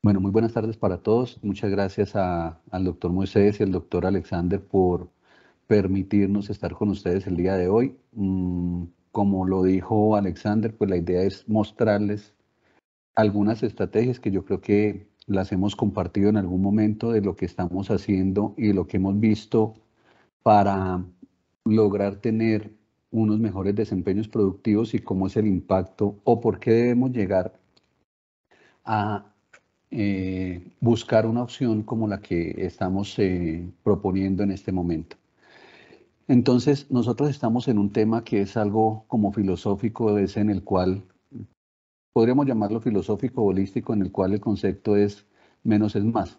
Bueno, muy buenas tardes para todos. Muchas gracias al doctor Moisés y al doctor Alexander por permitirnos estar con ustedes el día de hoy. Como lo dijo Alexander, pues la idea es mostrarles algunas estrategias que yo creo que las hemos compartido en algún momento de lo que estamos haciendo y lo que hemos visto para lograr tener unos mejores desempeños productivos y cómo es el impacto o por qué debemos llegar a buscar una opción como la que estamos proponiendo en este momento. Entonces, nosotros estamos en un tema que es algo como filosófico, es en el cual, podríamos llamarlo filosófico holístico, en el cual el concepto es menos es más.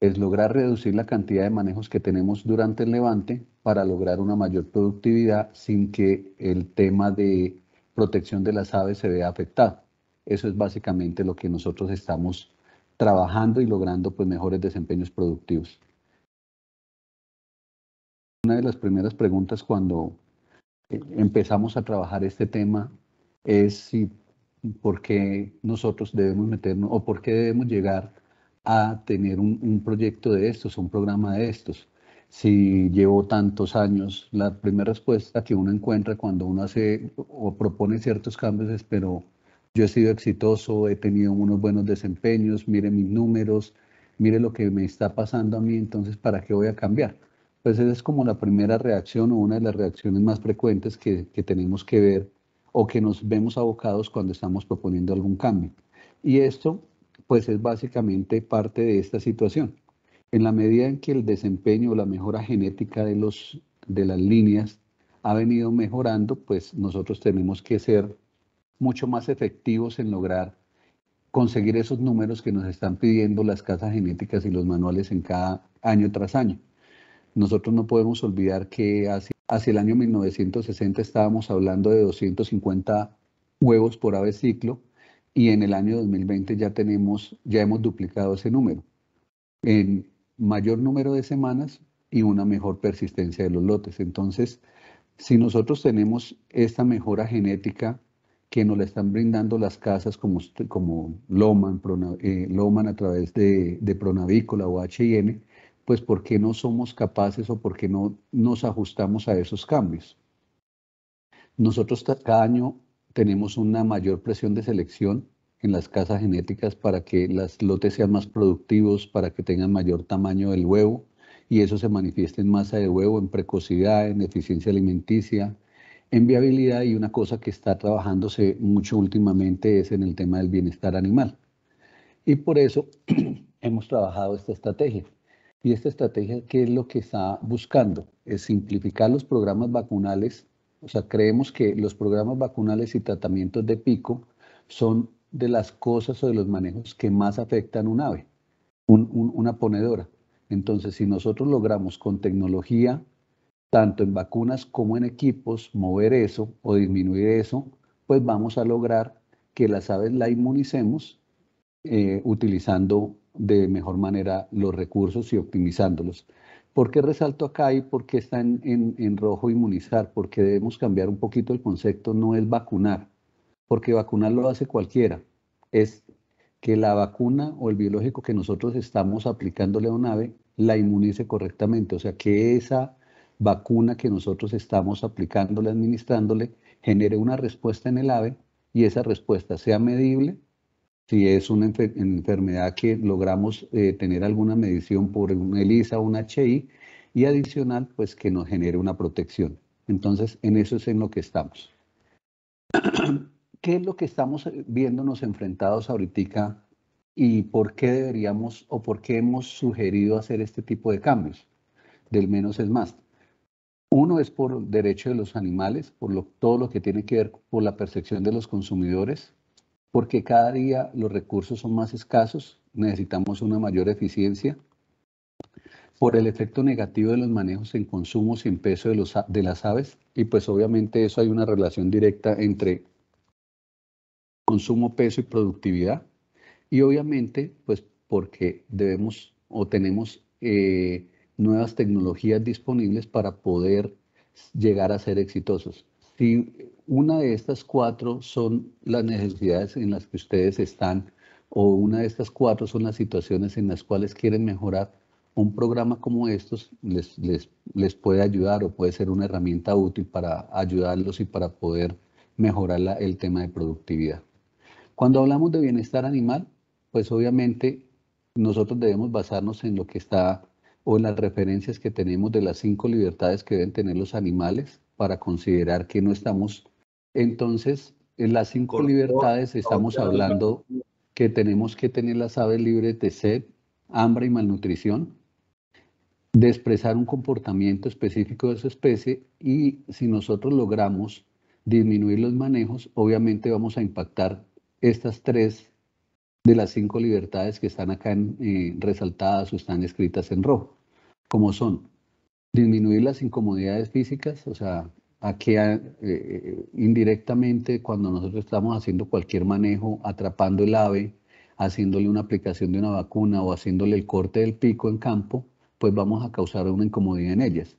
Es lograr reducir la cantidad de manejos que tenemos durante el levante para lograr una mayor productividad sin que el tema de protección de las aves se vea afectado. Eso es básicamente lo que nosotros estamos trabajando y logrando pues mejores desempeños productivos. Una de las primeras preguntas cuando empezamos a trabajar este tema es si por qué nosotros debemos meternos o por qué debemos llegar a tener un proyecto de estos, un programa de estos. Si llevo tantos años, la primera respuesta que uno encuentra cuando uno hace o propone ciertos cambios es, pero yo he sido exitoso, he tenido unos buenos desempeños, mire mis números, mire lo que me está pasando a mí, entonces, ¿para qué voy a cambiar? Pues esa es como la primera reacción o una de las reacciones más frecuentes que tenemos que ver o que nos vemos abocados cuando estamos proponiendo algún cambio. Y esto, pues es básicamente parte de esta situación. En la medida en que el desempeño o la mejora genética de las líneas ha venido mejorando, pues nosotros tenemos que ser mucho más efectivos en lograr conseguir esos números que nos están pidiendo las casas genéticas y los manuales en cada año tras año. Nosotros no podemos olvidar que hacia el año 1960 estábamos hablando de 250 huevos por ave ciclo y en el año 2020 ya hemos duplicado ese número en mayor número de semanas y una mejor persistencia de los lotes. Entonces, si nosotros tenemos esta mejora genética que nos la están brindando las casas como Loman, Loman a través de Pronavícola o H&N, pues ¿por qué no somos capaces o por qué no nos ajustamos a esos cambios? Nosotros cada año tenemos una mayor presión de selección en las casas genéticas para que los lotes sean más productivos, para que tengan mayor tamaño del huevo y eso se manifiesta en masa de huevo, en precocidad, en eficiencia alimenticia, en viabilidad y una cosa que está trabajándose mucho últimamente es en el tema del bienestar animal. Y por eso hemos trabajado esta estrategia. Y esta estrategia, ¿qué es lo que está buscando? Es simplificar los programas vacunales. O sea, creemos que los programas vacunales y tratamientos de pico son de las cosas o de los manejos que más afectan un ave, una ponedora. Entonces, si nosotros logramos con tecnología, tanto en vacunas como en equipos, mover eso o disminuir eso, pues vamos a lograr que las aves la inmunicemos utilizando de mejor manera los recursos y optimizándolos. ¿Por qué resalto acá y por qué está en rojo inmunizar? Porque debemos cambiar un poquito el concepto, no es vacunar, porque vacunar lo hace cualquiera. Es que la vacuna o el biológico que nosotros estamos aplicándole a un ave la inmunice correctamente, o sea, que esa vacuna que nosotros estamos aplicándole, administrándole, genere una respuesta en el ave y esa respuesta sea medible si es una enfermedad que logramos tener alguna medición por un ELISA o un HI y adicional, pues que nos genere una protección. Entonces, en eso es en lo que estamos. ¿Qué es lo que estamos viéndonos enfrentados ahorita y por qué deberíamos o por qué hemos sugerido hacer este tipo de cambios? Del menos es más. Uno es por derecho de los animales, todo lo que tiene que ver por la percepción de los consumidores, porque cada día los recursos son más escasos, necesitamos una mayor eficiencia, por el efecto negativo de los manejos en consumos y en peso de las aves, y pues obviamente eso hay una relación directa entre consumo, peso y productividad, y obviamente pues porque debemos o tenemos nuevas tecnologías disponibles para poder llegar a ser exitosos. Si una de estas cuatro son las necesidades en las que ustedes están o una de estas cuatro son las situaciones en las cuales quieren mejorar, un programa como estos les puede ayudar o puede ser una herramienta útil para ayudarlos y para poder mejorar el tema de productividad. Cuando hablamos de bienestar animal, pues obviamente nosotros debemos basarnos en lo que está o en las referencias que tenemos de las 5 libertades que deben tener los animales para considerar que no estamos. Entonces, en las 5 libertades estamos hablando que tenemos que tener las aves libres de sed, hambre y malnutrición, de expresar un comportamiento específico de su especie, y si nosotros logramos disminuir los manejos, obviamente vamos a impactar estas 3 de las 5 libertades que están acá resaltadas o están escritas en rojo, como son disminuir las incomodidades físicas, o sea, aquí indirectamente cuando nosotros estamos haciendo cualquier manejo, atrapando el ave, haciéndole una aplicación de una vacuna o haciéndole el corte del pico en campo, pues vamos a causar una incomodidad en ellas.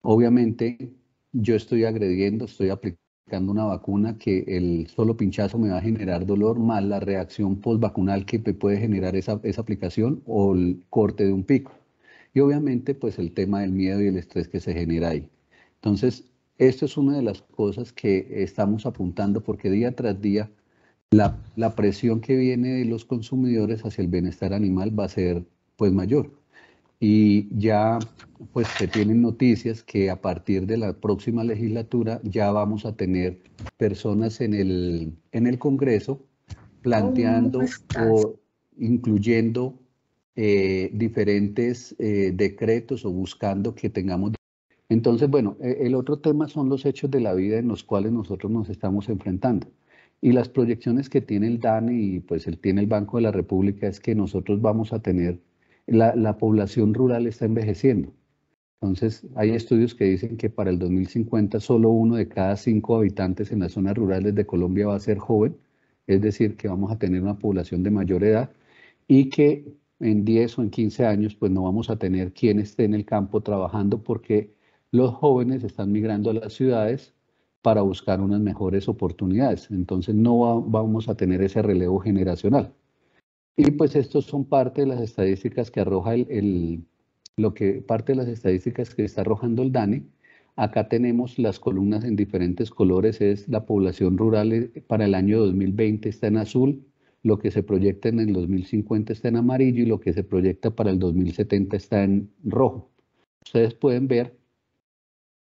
Obviamente yo estoy agrediendo, estoy aplicando una vacuna que el solo pinchazo me va a generar dolor, más la reacción postvacunal que me puede generar esa aplicación o el corte de un pico. Y obviamente pues el tema del miedo y el estrés que se genera ahí. Entonces, esto es una de las cosas que estamos apuntando porque día tras día la presión que viene de los consumidores hacia el bienestar animal va a ser pues mayor. Y ya pues se tienen noticias que a partir de la próxima legislatura ya vamos a tener personas en el Congreso planteando o incluyendo diferentes decretos o buscando que tengamos. Entonces, bueno, el otro tema son los hechos de la vida en los cuales nosotros nos estamos enfrentando. Y las proyecciones que tiene el DANE y pues tiene el Banco de la República es que nosotros vamos a tener, la población rural está envejeciendo. Entonces, hay estudios que dicen que para el 2050 solo 1 de cada 5 habitantes en las zonas rurales de Colombia va a ser joven, es decir, que vamos a tener una población de mayor edad y que en 10 o en 15 años pues no vamos a tener quien esté en el campo trabajando porque los jóvenes están migrando a las ciudades para buscar unas mejores oportunidades. Entonces no vamos a tener ese relevo generacional. Y pues estos son parte de las estadísticas que arroja parte de las estadísticas que está arrojando el DANE. Acá tenemos las columnas en diferentes colores, es la población rural para el año 2020 está en azul, lo que se proyecta en el 2050 está en amarillo y lo que se proyecta para el 2070 está en rojo. Ustedes pueden ver,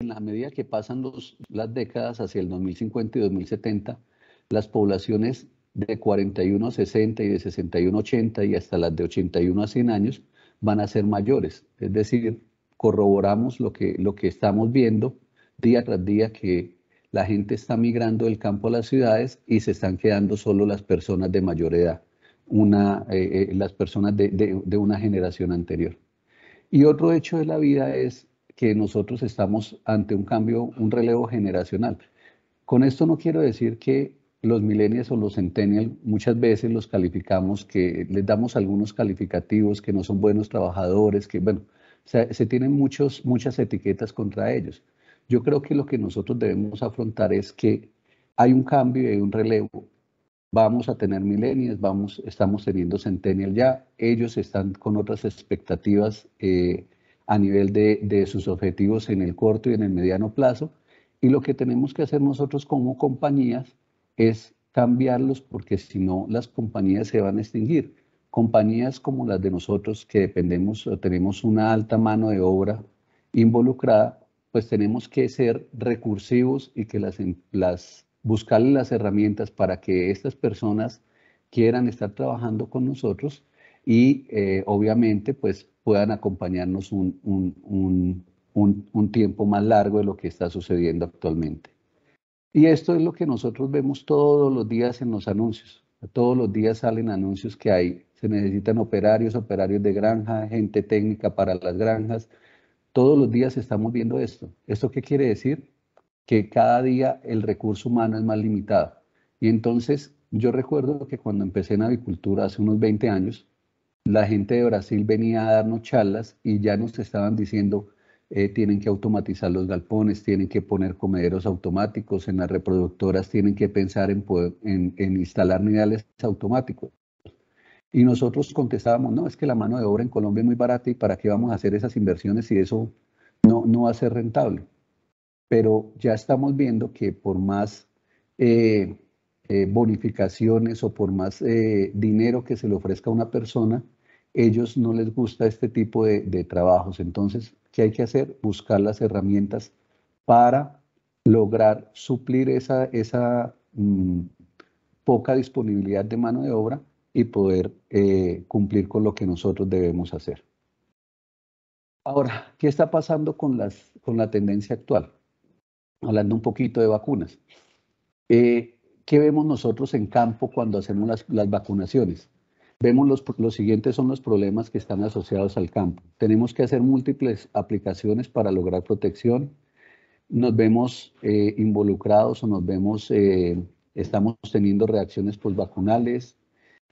en la medida que pasan las décadas hacia el 2050 y 2070, las poblaciones de 41 a 60 y de 61 a 80 y hasta las de 81 a 100 años van a ser mayores. Es decir, corroboramos lo que estamos viendo día tras día, que la gente está migrando del campo a las ciudades y se están quedando solo las personas de mayor edad, las personas de una generación anterior. Y otro hecho de la vida es que nosotros estamos ante un cambio, un relevo generacional. Con esto no quiero decir que los millennials o los centennials muchas veces los calificamos, que les damos algunos calificativos, que no son buenos trabajadores, que bueno, se tienen muchas etiquetas contra ellos. Yo creo que lo que nosotros debemos afrontar es que hay un cambio y hay un relevo. Vamos a tener millennials, estamos teniendo centennials ya, ellos están con otras expectativas a nivel de sus objetivos en el corto y en el mediano plazo, y lo que tenemos que hacer nosotros como compañías es cambiarlos, porque si no las compañías se van a extinguir. Compañías como las de nosotros, que dependemos o tenemos una alta mano de obra involucrada, pues tenemos que ser recursivos y que buscarle las herramientas para que estas personas quieran estar trabajando con nosotros y obviamente pues puedan acompañarnos un tiempo más largo de lo que está sucediendo actualmente. Y esto es lo que nosotros vemos todos los días en los anuncios. Todos los días salen anuncios que se necesitan operarios de granja, gente técnica para las granjas. Todos los días estamos viendo esto. ¿Esto qué quiere decir? Que cada día el recurso humano es más limitado. Y entonces yo recuerdo que cuando empecé en avicultura hace unos 20 años, la gente de Brasil venía a darnos charlas y ya nos estaban diciendo, tienen que automatizar los galpones, tienen que poner comederos automáticos, en las reproductoras tienen que pensar en instalar nidales automáticos. Y nosotros contestábamos, no, es que la mano de obra en Colombia es muy barata y para qué vamos a hacer esas inversiones si eso no va a ser rentable. Pero ya estamos viendo que por más eh, bonificaciones o por más dinero que se le ofrezca a una persona, ellos no les gusta este tipo de trabajos. Entonces, ¿qué hay que hacer? Buscar las herramientas para lograr suplir esa poca disponibilidad de mano de obra y poder cumplir con lo que nosotros debemos hacer. Ahora, ¿qué está pasando con la tendencia actual? Hablando un poquito de vacunas. ¿Qué vemos nosotros en campo cuando hacemos las vacunaciones? Vemos los siguientes son los problemas que están asociados al campo. Tenemos que hacer múltiples aplicaciones para lograr protección. Nos vemos involucrados o estamos teniendo reacciones postvacunales.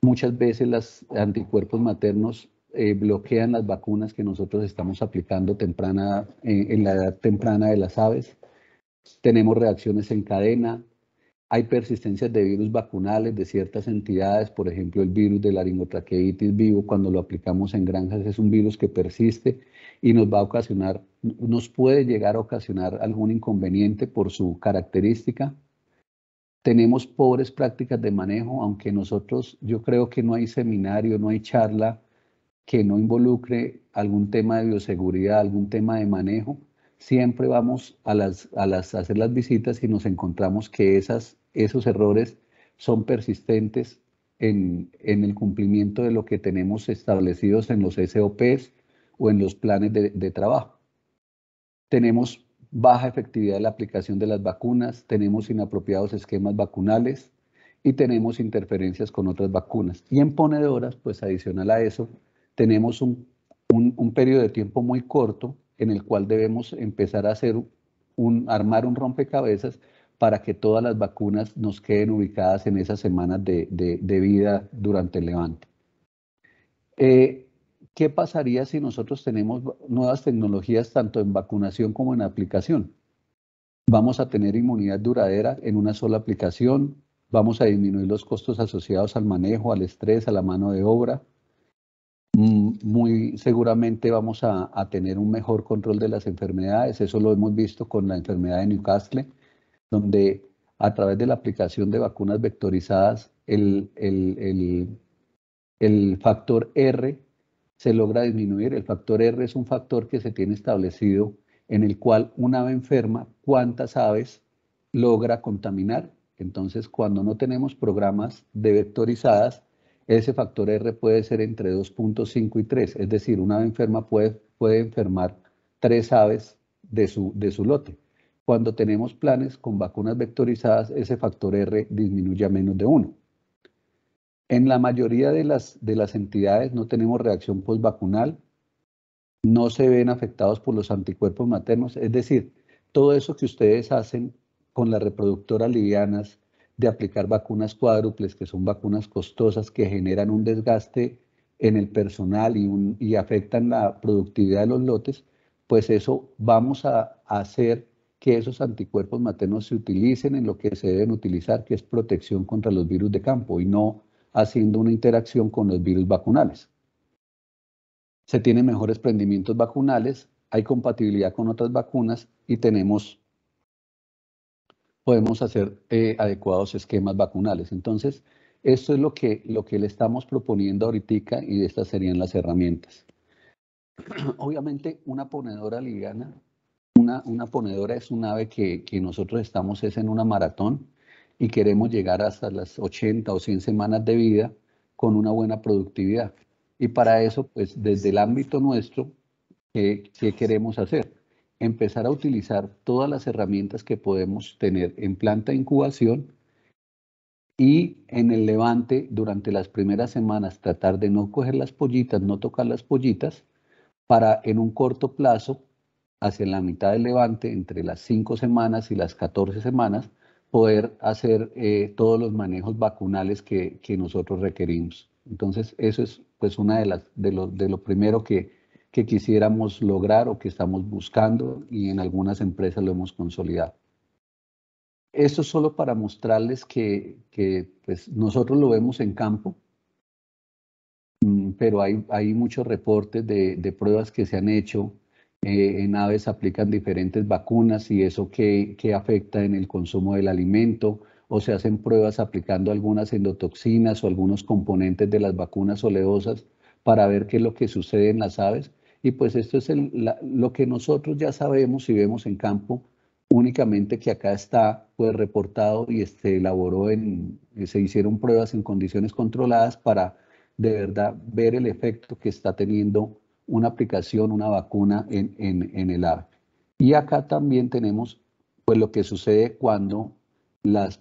Muchas veces los anticuerpos maternos bloquean las vacunas que nosotros estamos aplicando en la edad temprana de las aves. Tenemos reacciones en cadena. Hay persistencias de virus vacunales de ciertas entidades, por ejemplo, el virus de laringotraqueitis vivo, cuando lo aplicamos en granjas, es un virus que persiste y nos puede llegar a ocasionar algún inconveniente por su característica. Tenemos pobres prácticas de manejo, aunque yo creo que no hay seminario, no hay charla que no involucre algún tema de bioseguridad, algún tema de manejo. Siempre vamos a hacer las visitas y nos encontramos que esos errores son persistentes en el cumplimiento de lo que tenemos establecidos en los SOPs o en los planes de trabajo. Tenemos baja efectividad en la aplicación de las vacunas, tenemos inapropiados esquemas vacunales y tenemos interferencias con otras vacunas. Y en ponedoras, pues adicional a eso, tenemos un periodo de tiempo muy corto en el cual debemos empezar a armar un rompecabezas para que todas las vacunas nos queden ubicadas en esas semanas de vida durante el levante. ¿Qué pasaría si nosotros tenemos nuevas tecnologías tanto en vacunación como en aplicación? Vamos a tener inmunidad duradera en una sola aplicación, vamos a disminuir los costos asociados al manejo, al estrés, a la mano de obra. Muy seguramente vamos a tener un mejor control de las enfermedades, eso lo hemos visto con la enfermedad de Newcastle, donde a través de la aplicación de vacunas vectorizadas, el factor R se logra disminuir. El factor R es un factor que se tiene establecido en el cual una ave enferma, ¿cuántas aves logra contaminar? Entonces, cuando no tenemos programas de vectorizadas, ese factor R puede ser entre 2.5 y 3, es decir, una ave enferma puede enfermar 3 aves de su lote. Cuando tenemos planes con vacunas vectorizadas, ese factor R disminuye a menos de 1. En la mayoría de las entidades no tenemos reacción postvacunal, no se ven afectados por los anticuerpos maternos, es decir, todo eso que ustedes hacen con las reproductoras livianas de aplicar vacunas cuádruples, que son vacunas costosas que generan un desgaste en el personal y afectan la productividad de los lotes, pues eso vamos a hacer que esos anticuerpos maternos se utilicen en lo que se deben utilizar, que es protección contra los virus de campo y no haciendo una interacción con los virus vacunales. Se tienen mejores prendimientos vacunales, hay compatibilidad con otras vacunas y podemos hacer adecuados esquemas vacunales. Entonces, esto es lo que le estamos proponiendo ahorita y estas serían las herramientas. Obviamente, una ponedora liviana, una ponedora es un ave que nosotros estamos en una maratón y queremos llegar hasta las 80 o 100 semanas de vida con una buena productividad. Y para eso, pues desde el ámbito nuestro, ¿qué queremos hacer? Empezar a utilizar todas las herramientas que podemos tener en planta de incubación y en el levante durante las primeras semanas tratar de no coger las pollitas, no tocar las pollitas, para en un corto plazo, hacia la mitad del levante, entre las 5 semanas y las 14 semanas, poder hacer todos los manejos vacunales que nosotros requerimos. Entonces, eso es pues una de lo primero que quisiéramos lograr o que estamos buscando y en algunas empresas lo hemos consolidado. Esto es solo para mostrarles que pues, nosotros lo vemos en campo. pero hay muchos reportes de pruebas que se han hecho. En aves aplican diferentes vacunas y eso que afecta en el consumo del alimento, o se hacen pruebas aplicando algunas endotoxinas o algunos componentes de las vacunas oleosas para ver qué es lo que sucede en las aves. Y pues esto es lo que nosotros ya sabemos y vemos en campo, únicamente que acá está pues reportado y se elaboró se hicieron pruebas en condiciones controladas para de verdad ver el efecto que está teniendo una aplicación, una vacuna en el ave. Y acá también tenemos pues lo que sucede cuando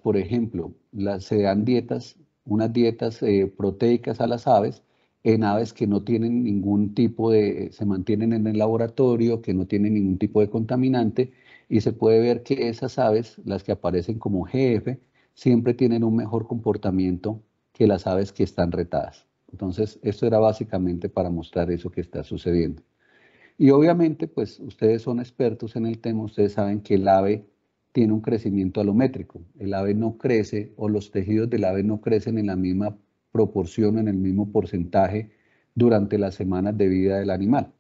por ejemplo, se dan dietas, unas dietas proteicas a las aves, en aves que no tienen ningún tipo se mantienen en el laboratorio, que no tienen ningún tipo de contaminante, y se puede ver que esas aves, las que aparecen como GF, siempre tienen un mejor comportamiento que las aves que están retadas. Entonces, esto era básicamente para mostrar eso que está sucediendo. Y obviamente, pues ustedes son expertos en el tema, ustedes saben que el ave tiene un crecimiento alométrico. El ave no crece, o los tejidos del ave no crecen en la misma proporción, en el mismo porcentaje durante las semanas de vida del animal.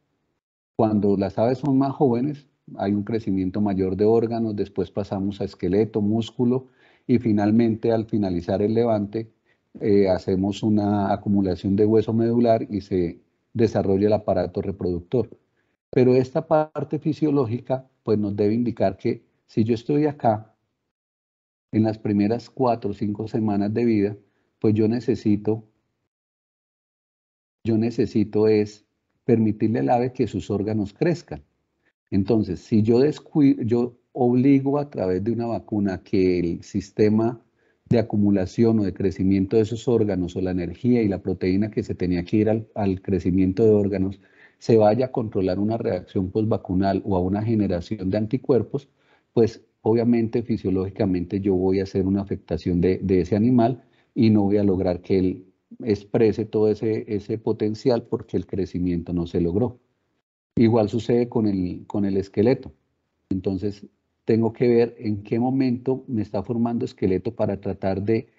Cuando las aves son más jóvenes, hay un crecimiento mayor de órganos, después pasamos a esqueleto, músculo, y finalmente al finalizar el levante hacemos una acumulación de hueso medular y se desarrolla el aparato reproductor. Pero esta parte fisiológica pues nos debe indicar que si yo estoy acá en las primeras 4 o 5 semanas de vida, pues yo necesito es permitirle al ave que sus órganos crezcan. Entonces, si yo obligo a través de una vacuna que el sistema de acumulación o de crecimiento de esos órganos, o la energía y la proteína que se tenía que ir al crecimiento de órganos, se vaya a controlar una reacción postvacunal o a una generación de anticuerpos, pues obviamente fisiológicamente yo voy a hacer una afectación de ese animal y no voy a lograr que él exprese todo ese potencial porque el crecimiento no se logró. Igual sucede con el esqueleto. Entonces, tengo que ver en qué momento me está formando esqueleto para tratar de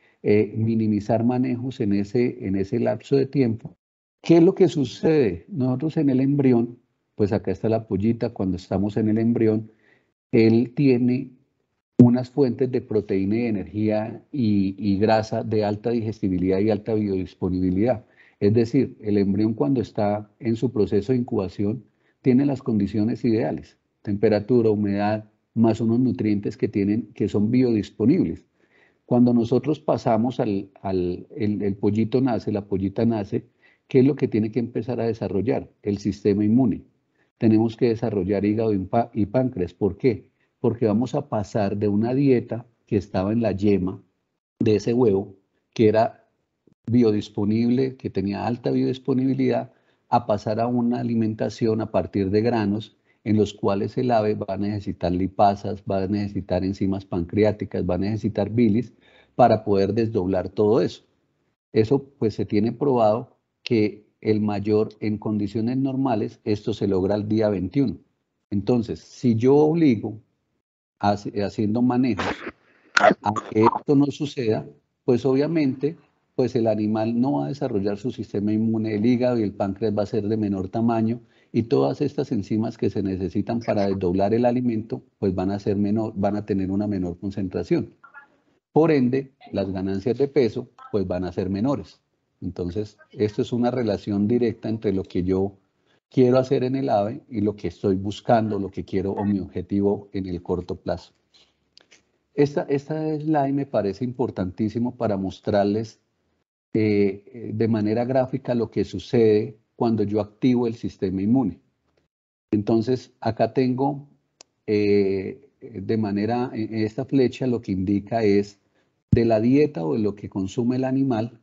minimizar manejos en ese lapso de tiempo. ¿Qué es lo que sucede? Nosotros en el embrión, pues acá está la pollita, cuando estamos en el embrión, él tiene unas fuentes de proteína y energía y grasa de alta digestibilidad y alta biodisponibilidad. Es decir, el embrión cuando está en su proceso de incubación tiene las condiciones ideales, temperatura, humedad, más unos nutrientes que son biodisponibles. Cuando nosotros pasamos el pollito nace, la pollita nace, ¿qué es lo que tiene que empezar a desarrollar? El sistema inmune. Tenemos que desarrollar hígado y páncreas. ¿Por qué? Porque vamos a pasar de una dieta que estaba en la yema de ese huevo, que era biodisponible, que tenía alta biodisponibilidad, a pasar a una alimentación a partir de granos, en los cuales el ave va a necesitar lipasas, va a necesitar enzimas pancreáticas, va a necesitar bilis para poder desdoblar todo eso. Eso pues se tiene probado que en condiciones normales, esto se logra al día 21. Entonces, si yo obligo haciendo manejos a que esto no suceda, pues obviamente pues el animal no va a desarrollar su sistema inmune, el hígado y el páncreas va a ser de menor tamaño, y todas estas enzimas que se necesitan para desdoblar el alimento pues van a tener una menor concentración. Por ende, las ganancias de peso pues van a ser menores. Entonces, esto es una relación directa entre lo que yo quiero hacer en el ave y lo que estoy buscando, lo que quiero o mi objetivo en el corto plazo. Esta slide me parece importantísimo para mostrarles de manera gráfica lo que sucede cuando yo activo el sistema inmune. Entonces, acá tengo esta flecha lo que indica es de la dieta o de lo que consume el animal,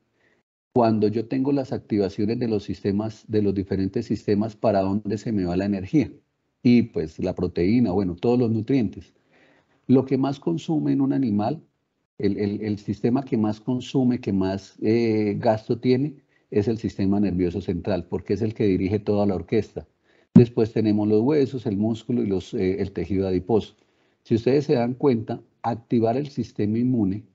cuando yo tengo las activaciones de los sistemas, de los diferentes sistemas, para dónde se me va la energía. Y pues la proteína, bueno, todos los nutrientes. Lo que más consume en un animal, el sistema que más consume, que más gasto tiene, es el sistema nervioso central, porque es el que dirige toda la orquesta. Después tenemos los huesos, el músculo y el tejido adiposo. Si ustedes se dan cuenta, activar el sistema inmune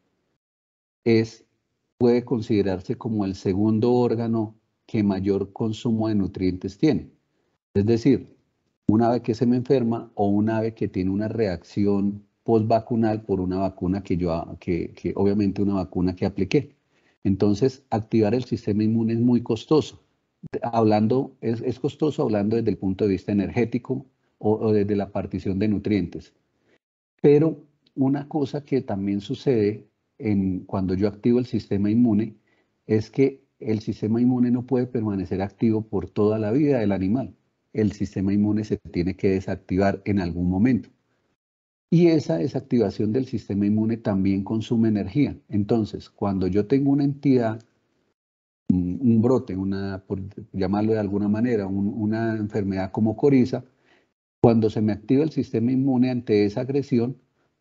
puede considerarse como el segundo órgano que mayor consumo de nutrientes tiene. Es decir, un ave que se me enferma o un ave que tiene una reacción postvacunal por una vacuna que obviamente una vacuna que apliqué. Entonces, activar el sistema inmune es muy costoso. Es costoso hablando desde el punto de vista energético o desde la partición de nutrientes. Pero una cosa que también sucede cuando yo activo el sistema inmune es que el sistema inmune no puede permanecer activo por toda la vida del animal. El sistema inmune se tiene que desactivar en algún momento. Y esa desactivación del sistema inmune también consume energía. Entonces, cuando yo tengo una entidad, un brote, por llamarlo de alguna manera, una enfermedad como coriza, cuando se me activa el sistema inmune ante esa agresión,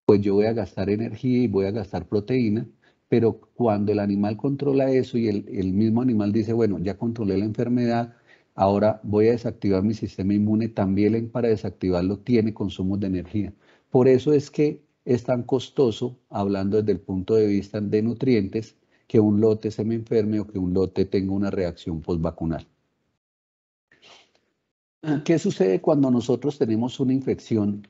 pues yo voy a gastar energía y voy a gastar proteína, pero cuando el animal controla eso y el mismo animal dice, bueno, ya controlé la enfermedad, ahora voy a desactivar mi sistema inmune, también para desactivarlo tiene consumos de energía. Por eso es que es tan costoso, hablando desde el punto de vista de nutrientes, que un lote se me enferme o que un lote tenga una reacción postvacunal. ¿Qué sucede cuando nosotros tenemos una infección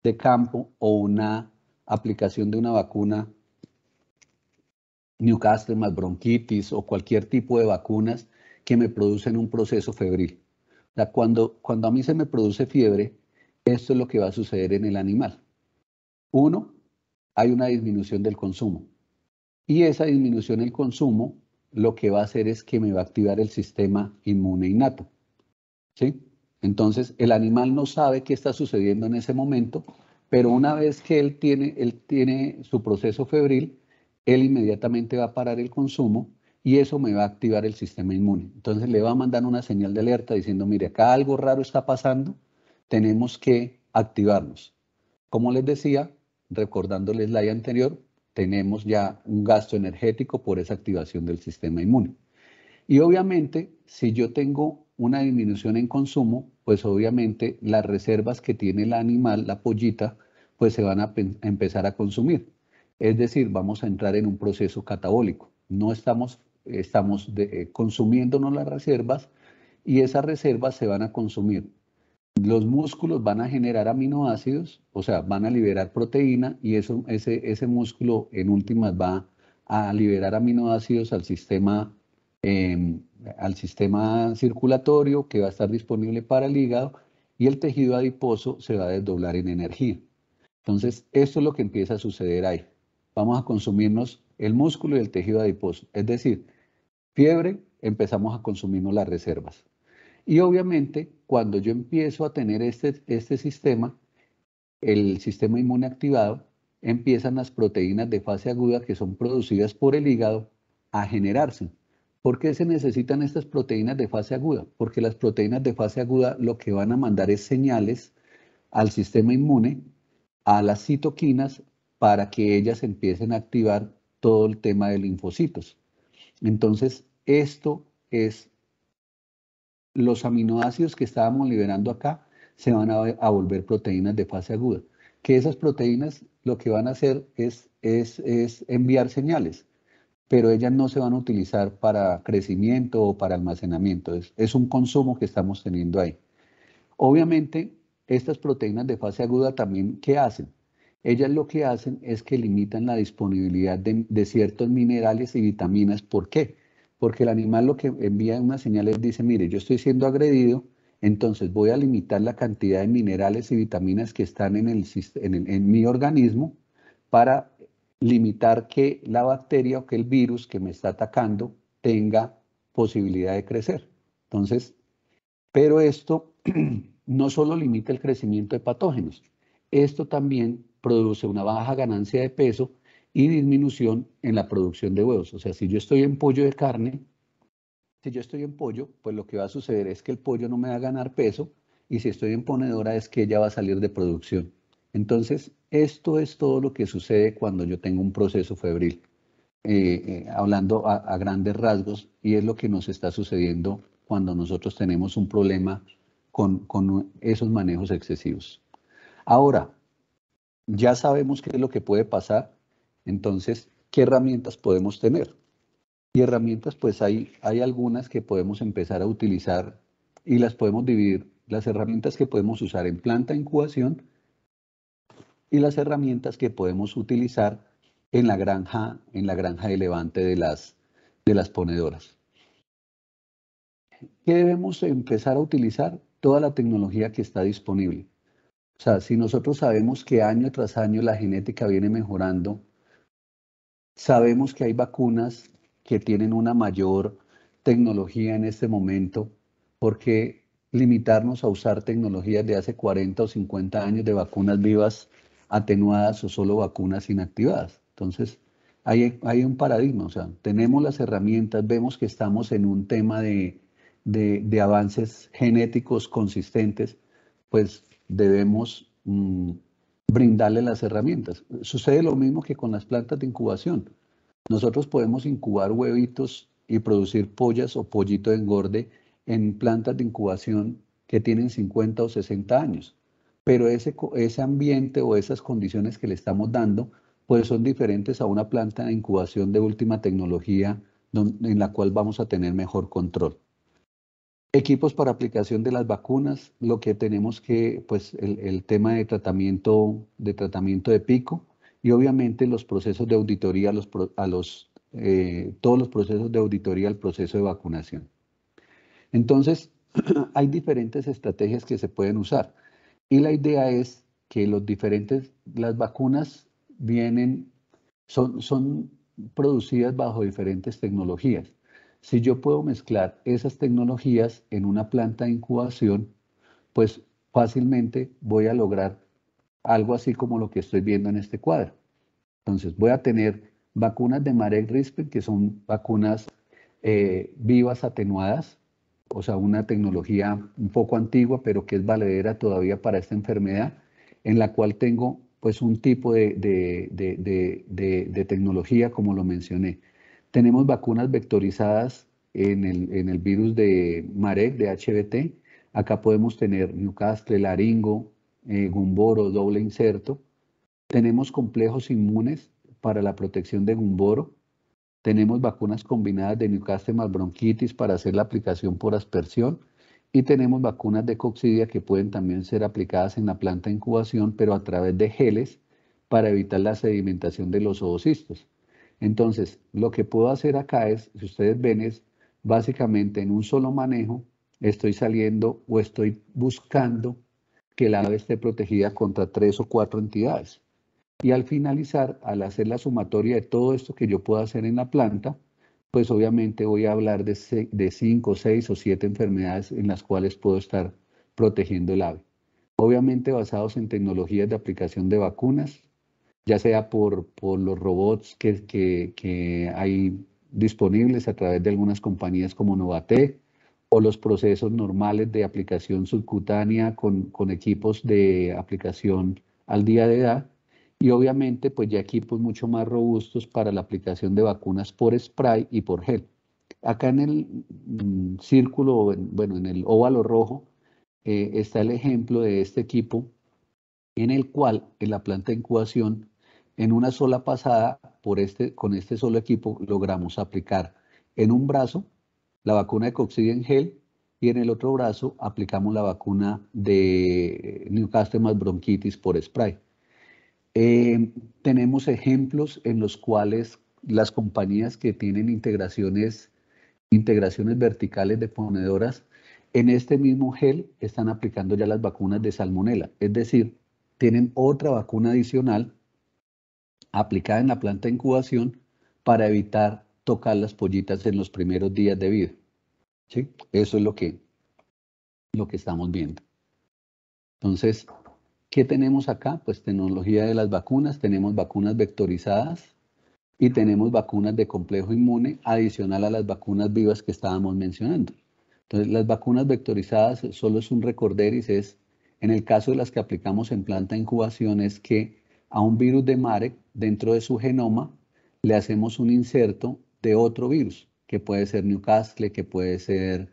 de campo o una aplicación de una vacuna, Newcastle más bronquitis o cualquier tipo de vacunas que me producen un proceso febril? O sea, cuando a mí se me produce fiebre, esto es lo que va a suceder en el animal. Uno, hay una disminución del consumo. Y esa disminución del consumo lo que va a hacer es que me va a activar el sistema inmune innato. ¿Sí? Entonces, el animal no sabe qué está sucediendo en ese momento, pero una vez que él tiene su proceso febril, él inmediatamente va a parar el consumo y eso me va a activar el sistema inmune. Entonces, le va a mandar una señal de alerta diciendo, mire, acá algo raro está pasando, tenemos que activarnos. Como les decía, recordándoles el slide anterior, tenemos ya un gasto energético por esa activación del sistema inmune. Y obviamente, si yo tengo una disminución en consumo, pues obviamente las reservas que tiene el animal, la pollita, pues se van a empezar a consumir. Es decir, vamos a entrar en un proceso catabólico. No estamos consumiéndonos las reservas y esas reservas se van a consumir. Los músculos van a generar aminoácidos, o sea, van a liberar proteína y ese músculo en últimas va a liberar aminoácidos al sistema circulatorio que va a estar disponible para el hígado y el tejido adiposo se va a desdoblar en energía. Entonces, esto es lo que empieza a suceder ahí. Vamos a consumirnos el músculo y el tejido adiposo. Es decir, fiebre, empezamos a consumirnos las reservas. Y obviamente, cuando yo empiezo a tener este sistema, el sistema inmune activado, empiezan las proteínas de fase aguda que son producidas por el hígado a generarse. ¿Por qué se necesitan estas proteínas de fase aguda? Porque las proteínas de fase aguda lo que van a mandar es señales al sistema inmune, a las citoquinas, para que ellas empiecen a activar todo el tema de linfocitos. Entonces, esto es los aminoácidos que estábamos liberando acá se van a volver proteínas de fase aguda. Que esas proteínas lo que van a hacer es enviar señales, pero ellas no se van a utilizar para crecimiento o para almacenamiento. Es un consumo que estamos teniendo ahí. Obviamente, estas proteínas de fase aguda también, ¿qué hacen? Ellas lo que hacen es que limitan la disponibilidad de ciertos minerales y vitaminas. ¿Por qué? Porque el animal lo que envía unas señales dice, mire, yo estoy siendo agredido, entonces voy a limitar la cantidad de minerales y vitaminas que están en mi organismo para limitar que la bacteria o que el virus que me está atacando tenga posibilidad de crecer. Entonces, pero esto no solo limita el crecimiento de patógenos, esto también produce una baja ganancia de peso y disminución en la producción de huevos. O sea, si yo estoy en pollo de carne, si yo estoy en pollo, pues lo que va a suceder es que el pollo no me va a ganar peso y si estoy en ponedora es que ella va a salir de producción. Entonces, esto es todo lo que sucede cuando yo tengo un proceso febril, hablando a grandes rasgos, y es lo que nos está sucediendo cuando nosotros tenemos un problema con esos manejos excesivos. Ahora, ya sabemos qué es lo que puede pasar, entonces, ¿qué herramientas podemos tener? Y herramientas, pues hay algunas que podemos empezar a utilizar y las podemos dividir. Las herramientas que podemos usar en planta de incubación y las herramientas que podemos utilizar en la granja de levante de las ponedoras. ¿Qué debemos empezar a utilizar? Toda la tecnología que está disponible. O sea, si nosotros sabemos que año tras año la genética viene mejorando, sabemos que hay vacunas que tienen una mayor tecnología en este momento, ¿por qué limitarnos a usar tecnologías de hace 40 o 50 años de vacunas vivas atenuadas o solo vacunas inactivadas? Entonces, hay un paradigma, o sea, tenemos las herramientas, vemos que estamos en un tema de avances genéticos consistentes, pues debemos brindarle las herramientas. Sucede lo mismo que con las plantas de incubación. Nosotros podemos incubar huevitos y producir pollas o pollito de engorde en plantas de incubación que tienen 50 o 60 años, pero ese ambiente o esas condiciones que le estamos dando, pues son diferentes a una planta de incubación de última tecnología en la cual vamos a tener mejor control. Equipos para aplicación de las vacunas, lo que tenemos que, pues el tema de tratamiento de pico y obviamente los procesos de auditoría, todos los procesos de auditoría al proceso de vacunación. Entonces, hay diferentes estrategias que se pueden usar y la idea es que las vacunas son producidas bajo diferentes tecnologías. Si yo puedo mezclar esas tecnologías en una planta de incubación, pues fácilmente voy a lograr algo así como lo que estoy viendo en este cuadro. Entonces voy a tener vacunas de Marek Rispin, que son vacunas vivas atenuadas, o sea, una tecnología un poco antigua, pero que es valedera todavía para esta enfermedad, en la cual tengo pues un tipo de tecnología, como lo mencioné. Tenemos vacunas vectorizadas en el virus de Marek, de HBT. Acá podemos tener Newcastle, laringo, Gumboro, doble inserto. Tenemos complejos inmunes para la protección de Gumboro. Tenemos vacunas combinadas de Newcastle más bronquitis para hacer la aplicación por aspersión. Y tenemos vacunas de coccidia que pueden también ser aplicadas en la planta de incubación, pero a través de geles para evitar la sedimentación de los oocistos. Entonces, lo que puedo hacer acá es, si ustedes ven, es básicamente en un solo manejo, estoy saliendo o estoy buscando que la ave esté protegida contra 3 o 4 entidades. Y al finalizar, al hacer la sumatoria de todo esto que yo puedo hacer en la planta, pues obviamente voy a hablar de 5, 6 o 7 enfermedades en las cuales puedo estar protegiendo el ave. Obviamente basados en tecnologías de aplicación de vacunas, ya sea por los robots que hay disponibles a través de algunas compañías como Novatec, o los procesos normales de aplicación subcutánea con equipos de aplicación al día de edad, y obviamente pues ya equipos mucho más robustos para la aplicación de vacunas por spray y por gel. Acá en el círculo, bueno, en el óvalo rojo, está el ejemplo de este equipo en el cual en la planta de incubación, en una sola pasada, con este solo equipo, logramos aplicar en un brazo la vacuna de coccidia en gel y en el otro brazo aplicamos la vacuna de Newcastle más bronquitis por spray. Tenemos ejemplos en los cuales las compañías que tienen integraciones verticales de ponedoras, en este mismo gel están aplicando ya las vacunas de salmonela, es decir, tienen otra vacuna adicional aplicada en la planta de incubación para evitar tocar las pollitas en los primeros días de vida. ¿Sí? Eso es lo que estamos viendo. Entonces, ¿qué tenemos acá? Pues tecnología de las vacunas, tenemos vacunas vectorizadas y tenemos vacunas de complejo inmune adicional a las vacunas vivas que estábamos mencionando. Entonces, las vacunas vectorizadas solo es un recorderis, en el caso de las que aplicamos en planta de incubación, es que a un virus de Marek, dentro de su genoma, le hacemos un inserto de otro virus, que puede ser Newcastle, que puede ser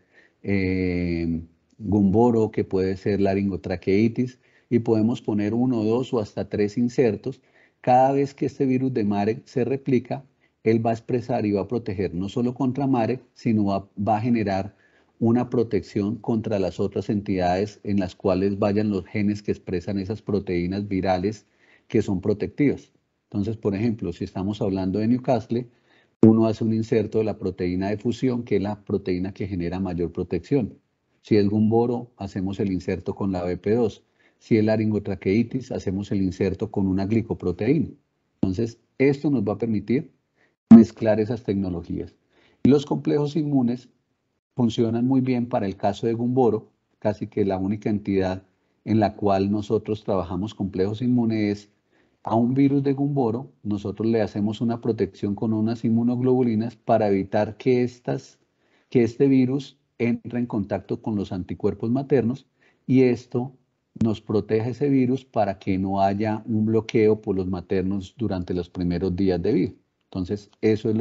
Gumboro, que puede ser laringotraqueitis, y podemos poner 1, 2 o hasta 3 insertos cada vez que este virus de Marek se replica él va a expresar y va a proteger no solo contra Mare, sino va a generar una protección contra las otras entidades en las cuales vayan los genes que expresan esas proteínas virales que son protectivas. Entonces, por ejemplo, si estamos hablando de Newcastle, uno hace un inserto de la proteína de fusión, que es la proteína que genera mayor protección. Si es gumboro, hacemos el inserto con la BP2. Si es laringotraqueitis, hacemos el inserto con una glicoproteína. Entonces, esto nos va a permitir mezclar esas tecnologías. Y los complejos inmunes funcionan muy bien para el caso de gumboro, casi que la única entidad en la cual nosotros trabajamos complejos inmunes es a un virus de gumboro, nosotros le hacemos una protección con unas inmunoglobulinas para evitar que este virus entre en contacto con los anticuerpos maternos y esto nos protege ese virus para que no haya un bloqueo por los maternos durante los primeros días de vida. Entonces, eso es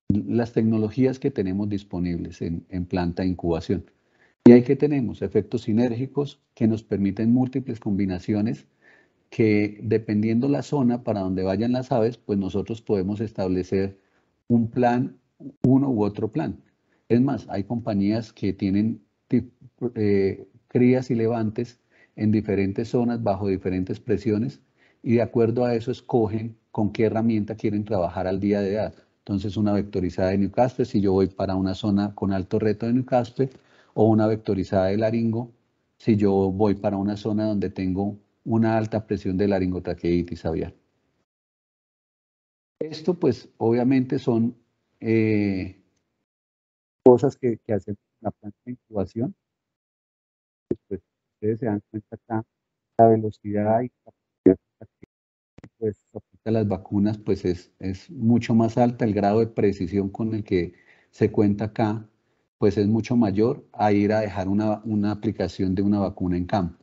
las tecnologías que tenemos disponibles en planta de incubación. Y ahí que tenemos efectos sinérgicos que nos permiten múltiples combinaciones que dependiendo la zona para donde vayan las aves, pues nosotros podemos establecer un plan, uno u otro plan. Es más, hay compañías que tienen crías y levantes en diferentes zonas bajo diferentes presiones y de acuerdo a eso escogen con qué herramienta quieren trabajar al día de edad. Entonces una vectorizada de Newcastle, si yo voy para una zona con alto reto de Newcastle, o una vectorizada de laringo, si yo voy para una zona donde tengo una alta presión de laringotraqueitis aviar. Esto pues obviamente son cosas que hacemos en la planta de incubación. Pues ustedes se dan cuenta acá la velocidad y la pues aplica las vacunas pues es mucho más alta, el grado de precisión con el que se cuenta acá pues es mucho mayor a ir a dejar una aplicación de una vacuna en campo.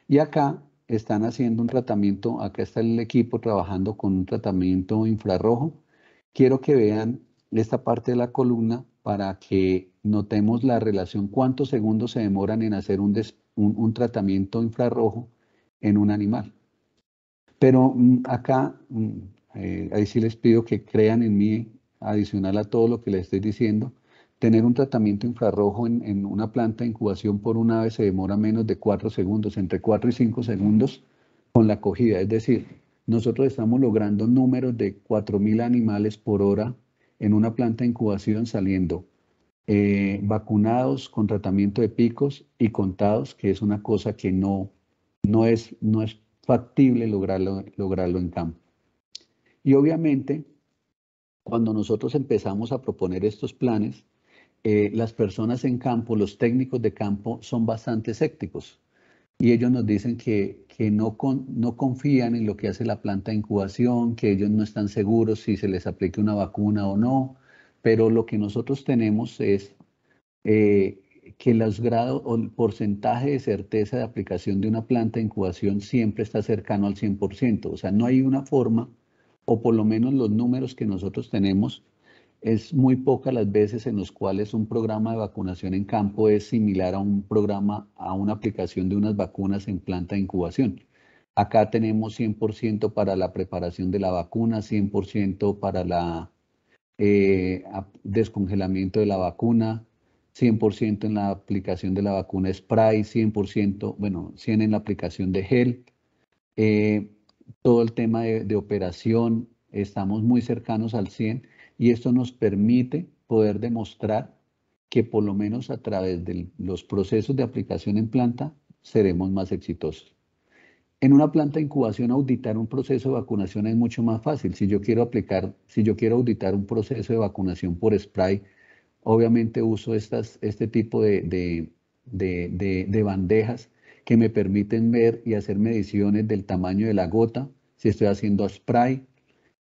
Y acá están haciendo un tratamiento, acá está el equipo trabajando con un tratamiento infrarrojo. Quiero que vean esta parte de la columna para que notemos la relación, cuántos segundos se demoran en hacer un tratamiento infrarrojo en un animal. Pero acá, ahí sí les pido que crean en mí, adicional a todo lo que les estoy diciendo, tener un tratamiento infrarrojo en una planta de incubación por un ave se demora menos de 4 segundos, entre 4 y 5 segundos con la acogida. Es decir, nosotros estamos logrando números de 4.000 animales por hora en una planta de incubación saliendo vacunados con tratamiento de picos y contados, que es una cosa que no es factible lograrlo en campo. Y obviamente, cuando nosotros empezamos a proponer estos planes, las personas en campo, los técnicos de campo son bastante escépticos y ellos nos dicen que no confían en lo que hace la planta de incubación, que ellos no están seguros si se les aplique una vacuna o no, pero lo que nosotros tenemos es que los grados o el porcentaje de certeza de aplicación de una planta de incubación siempre está cercano al 100%. O sea, no hay una forma, o por lo menos los números que nosotros tenemos, es muy pocas las veces en los cuales un programa de vacunación en campo es similar a un programa, a una aplicación de unas vacunas en planta de incubación. Acá tenemos 100% para la preparación de la vacuna, 100% para la descongelamiento de la vacuna, 100% en la aplicación de la vacuna spray, 100%, bueno, 100 en la aplicación de gel. Todo el tema de operación, estamos muy cercanos al 100 y esto nos permite poder demostrar que por lo menos a través de los procesos de aplicación en planta seremos más exitosos. En una planta de incubación, auditar un proceso de vacunación es mucho más fácil. Si yo quiero auditar un proceso de vacunación por spray, obviamente uso este tipo de bandejas que me permiten ver y hacer mediciones del tamaño de la gota, si estoy haciendo spray,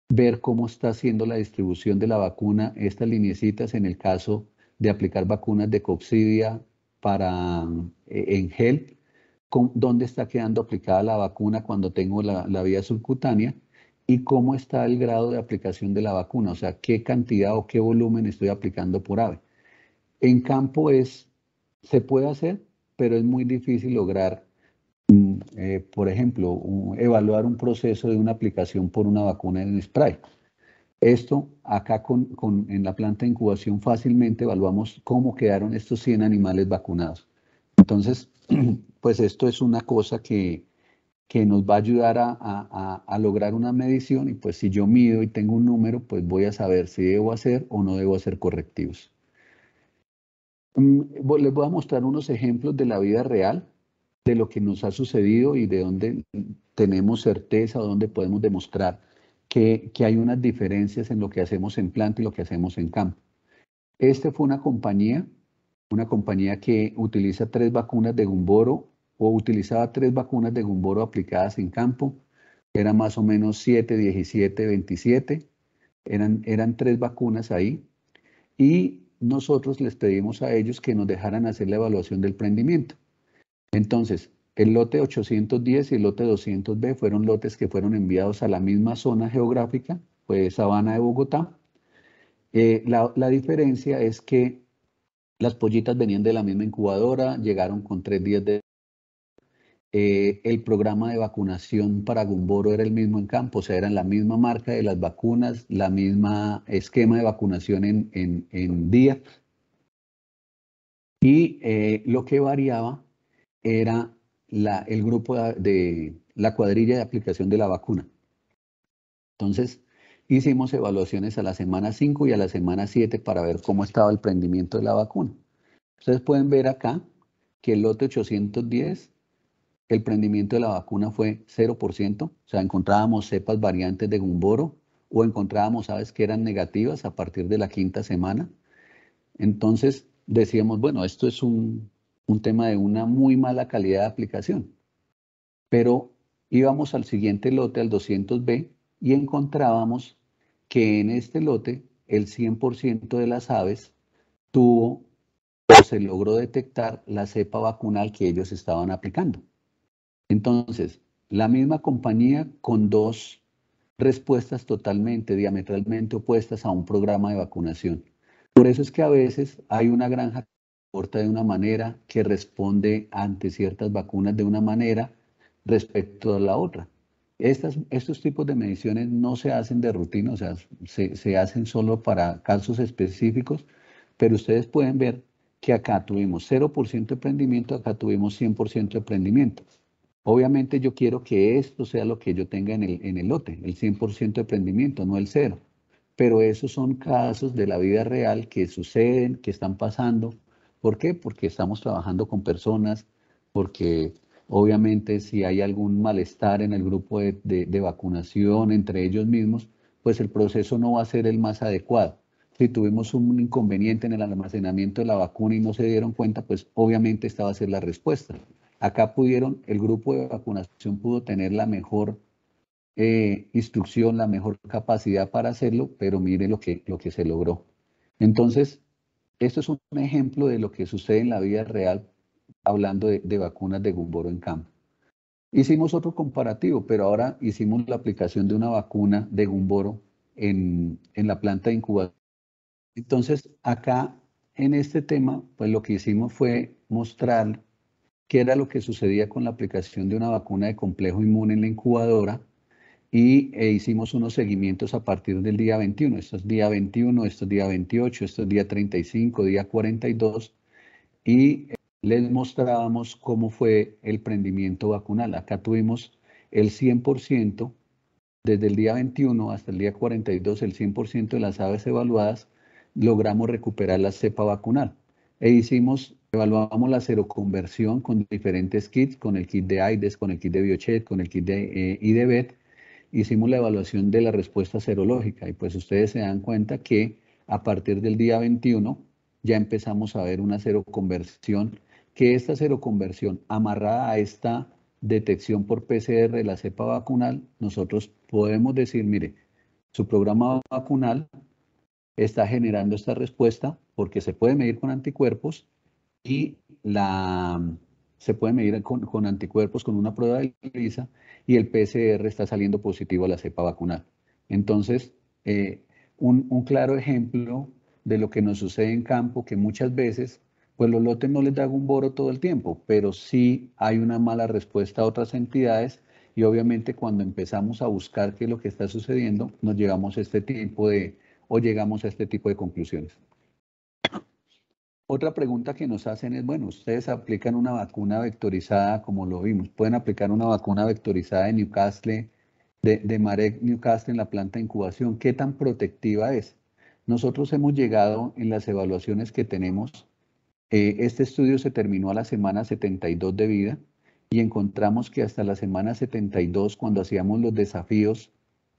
ver cómo está haciendo la distribución de la vacuna, estas lineecitas en el caso de aplicar vacunas de coccidia en gel, dónde está quedando aplicada la vacuna cuando tengo la vía subcutánea y cómo está el grado de aplicación de la vacuna, o sea, qué cantidad o qué volumen estoy aplicando por ave. En campo se puede hacer, pero es muy difícil lograr, por ejemplo, evaluar un proceso de una aplicación por una vacuna en spray. Esto acá en la planta de incubación fácilmente evaluamos cómo quedaron estos 100 animales vacunados. Entonces, pues esto es una cosa que nos va a ayudar a lograr una medición y pues si yo mido y tengo un número, pues voy a saber si debo hacer o no debo hacer correctivos. Les voy a mostrar unos ejemplos de la vida real, de lo que nos ha sucedido y de dónde tenemos certeza o dónde podemos demostrar que hay unas diferencias en lo que hacemos en planta y lo que hacemos en campo. Este fue una compañía que utiliza 3 vacunas de Gumboro o utilizaba 3 vacunas de Gumboro aplicadas en campo. Era más o menos 7, 17, 27. Eran 3 vacunas ahí. Y nosotros les pedimos a ellos que nos dejaran hacer la evaluación del prendimiento. Entonces, el lote 810 y el lote 200B fueron lotes que fueron enviados a la misma zona geográfica, fue Sabana de Bogotá. La diferencia es que las pollitas venían de la misma incubadora, llegaron con 3 días de... el programa de vacunación para Gumboro era el mismo en campo, o sea, eran la misma marca de las vacunas, la misma esquema de vacunación en día. Y lo que variaba era el grupo de la cuadrilla de aplicación de la vacuna. Entonces, hicimos evaluaciones a la semana 5 y a la semana 7 para ver cómo estaba el prendimiento de la vacuna. Ustedes pueden ver acá que el lote 810, el prendimiento de la vacuna fue 0%, o sea, encontrábamos cepas variantes de Gumboro o encontrábamos aves que eran negativas a partir de la 5ª semana. Entonces, decíamos, bueno, esto es un tema de una muy mala calidad de aplicación. Pero íbamos al siguiente lote, al 200B, y encontrábamos que en este lote el 100% de las aves tuvo o se logró detectar la cepa vacunal que ellos estaban aplicando. Entonces, la misma compañía con 2 respuestas totalmente, diametralmente opuestas a un programa de vacunación. Por eso es que a veces hay una granja que comporta de una manera, que responde ante ciertas vacunas de una manera respecto a la otra. Estos tipos de mediciones no se hacen de rutina, o sea, se hacen solo para casos específicos, pero ustedes pueden ver que acá tuvimos 0% de prendimiento, acá tuvimos 100% de prendimiento. Obviamente yo quiero que esto sea lo que yo tenga en el lote, el 100% de prendimiento, no el 0. Pero esos son casos de la vida real que suceden, que están pasando. ¿Por qué? Porque estamos trabajando con personas, porque obviamente si hay algún malestar en el grupo de vacunación entre ellos mismos, pues el proceso no va a ser el más adecuado. Si tuvimos un inconveniente en el almacenamiento de la vacuna y no se dieron cuenta, pues obviamente esta va a ser la respuesta. Acá el grupo de vacunación pudo tener la mejor instrucción, la mejor capacidad para hacerlo, pero mire lo que se logró. Entonces, esto es un ejemplo de lo que sucede en la vida real hablando de vacunas de Gumboro en campo. Hicimos otro comparativo, pero ahora hicimos la aplicación de una vacuna de Gumboro en la planta de incubación. Entonces, acá en este tema, pues lo que hicimos fue mostrar qué era lo que sucedía con la aplicación de una vacuna de complejo inmune en la incubadora y hicimos unos seguimientos a partir del día 21. Esto es día 21, esto es día 28, esto es día 35, día 42 y les mostrábamos cómo fue el prendimiento vacunal. Acá tuvimos el 100%, desde el día 21 hasta el día 42, el 100% de las aves evaluadas, logramos recuperar la cepa vacunal. Evaluamos la seroconversión con diferentes kits, con el kit de AIDS, con el kit de Biochet, con el kit de IDBET. Hicimos la evaluación de la respuesta serológica y pues ustedes se dan cuenta que a partir del día 21 ya empezamos a ver una seroconversión, que esta seroconversión amarrada a esta detección por PCR de la cepa vacunal, nosotros podemos decir, mire, su programa vacunal está generando esta respuesta porque se puede medir con anticuerpos y se puede medir con anticuerpos con una prueba de ELISA y el PCR está saliendo positivo a la cepa vacunal. Entonces, un claro ejemplo de lo que nos sucede en campo, que muchas veces, pues los lotes no les da Gumboro todo el tiempo, pero sí hay una mala respuesta a otras entidades y obviamente cuando empezamos a buscar qué es lo que está sucediendo, nos llegamos a llegamos a este tipo de conclusiones. Otra pregunta que nos hacen es, bueno, ustedes aplican una vacuna vectorizada, como lo vimos, pueden aplicar una vacuna vectorizada de Newcastle, de Marek Newcastle en la planta de incubación, ¿qué tan protectiva es? Nosotros hemos llegado en las evaluaciones que tenemos, este estudio se terminó a la semana 72 de vida y encontramos que hasta la semana 72, cuando hacíamos los desafíos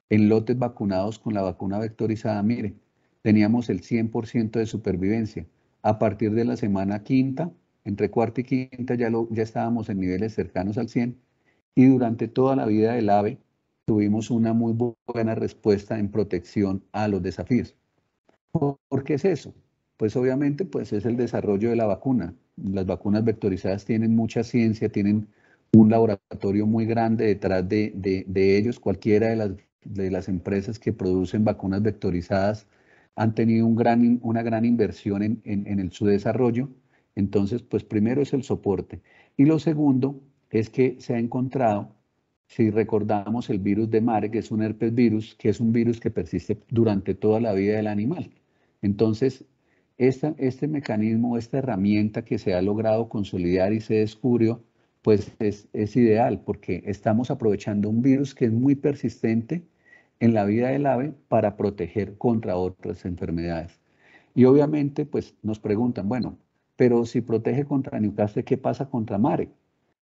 en lotes vacunados con la vacuna vectorizada, mire, teníamos el 100% de supervivencia. A partir de la semana quinta, entre cuarta y quinta, ya estábamos en niveles cercanos al 100, y durante toda la vida del ave tuvimos una muy buena respuesta en protección a los desafíos. ¿Por qué es eso? Pues obviamente pues es el desarrollo de la vacuna. Las vacunas vectorizadas tienen mucha ciencia, tienen un laboratorio muy grande detrás de ellos. Cualquiera de las empresas que producen vacunas vectorizadas han tenido una gran inversión en su desarrollo. Entonces, pues primero es el soporte. Y lo segundo es que se ha encontrado, si recordamos el virus de Marek, que es un herpes virus, que es un virus que persiste durante toda la vida del animal. Entonces, este mecanismo, esta herramienta que se ha logrado consolidar y se descubrió, pues es ideal porque estamos aprovechando un virus que es muy persistente en la vida del ave para proteger contra otras enfermedades. Y obviamente, pues nos preguntan, bueno, pero si protege contra Newcastle, ¿qué pasa contra Marek?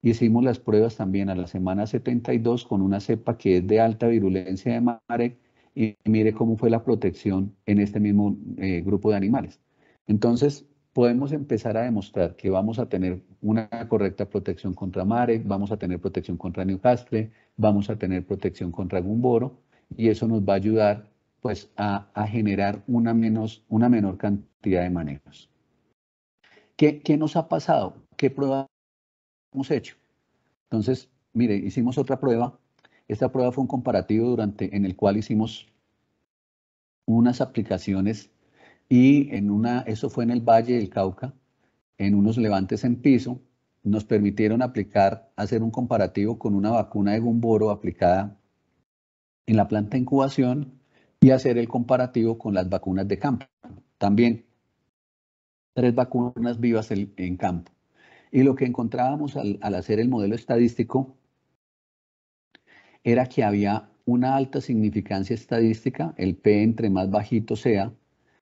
Hicimos las pruebas también a la semana 72 con una cepa que es de alta virulencia de Marek y mire cómo fue la protección en este mismo grupo de animales. Entonces, podemos empezar a demostrar que vamos a tener una correcta protección contra Marek, vamos a tener protección contra Newcastle, vamos a tener protección contra Gumboro, y eso nos va a ayudar pues a generar una menor cantidad de manejos. ¿Qué nos ha pasado? ¿Qué pruebas hemos hecho? Entonces, mire, hicimos otra prueba. Esta prueba fue un comparativo en el cual hicimos unas aplicaciones y eso fue en el Valle del Cauca, en unos levantes en piso, nos permitieron hacer un comparativo con una vacuna de Gumboro aplicada en la planta de incubación y hacer el comparativo con las vacunas de campo. También 3 vacunas vivas en campo. Y lo que encontrábamos al hacer el modelo estadístico era que había una alta significancia estadística, el P entre más bajito sea,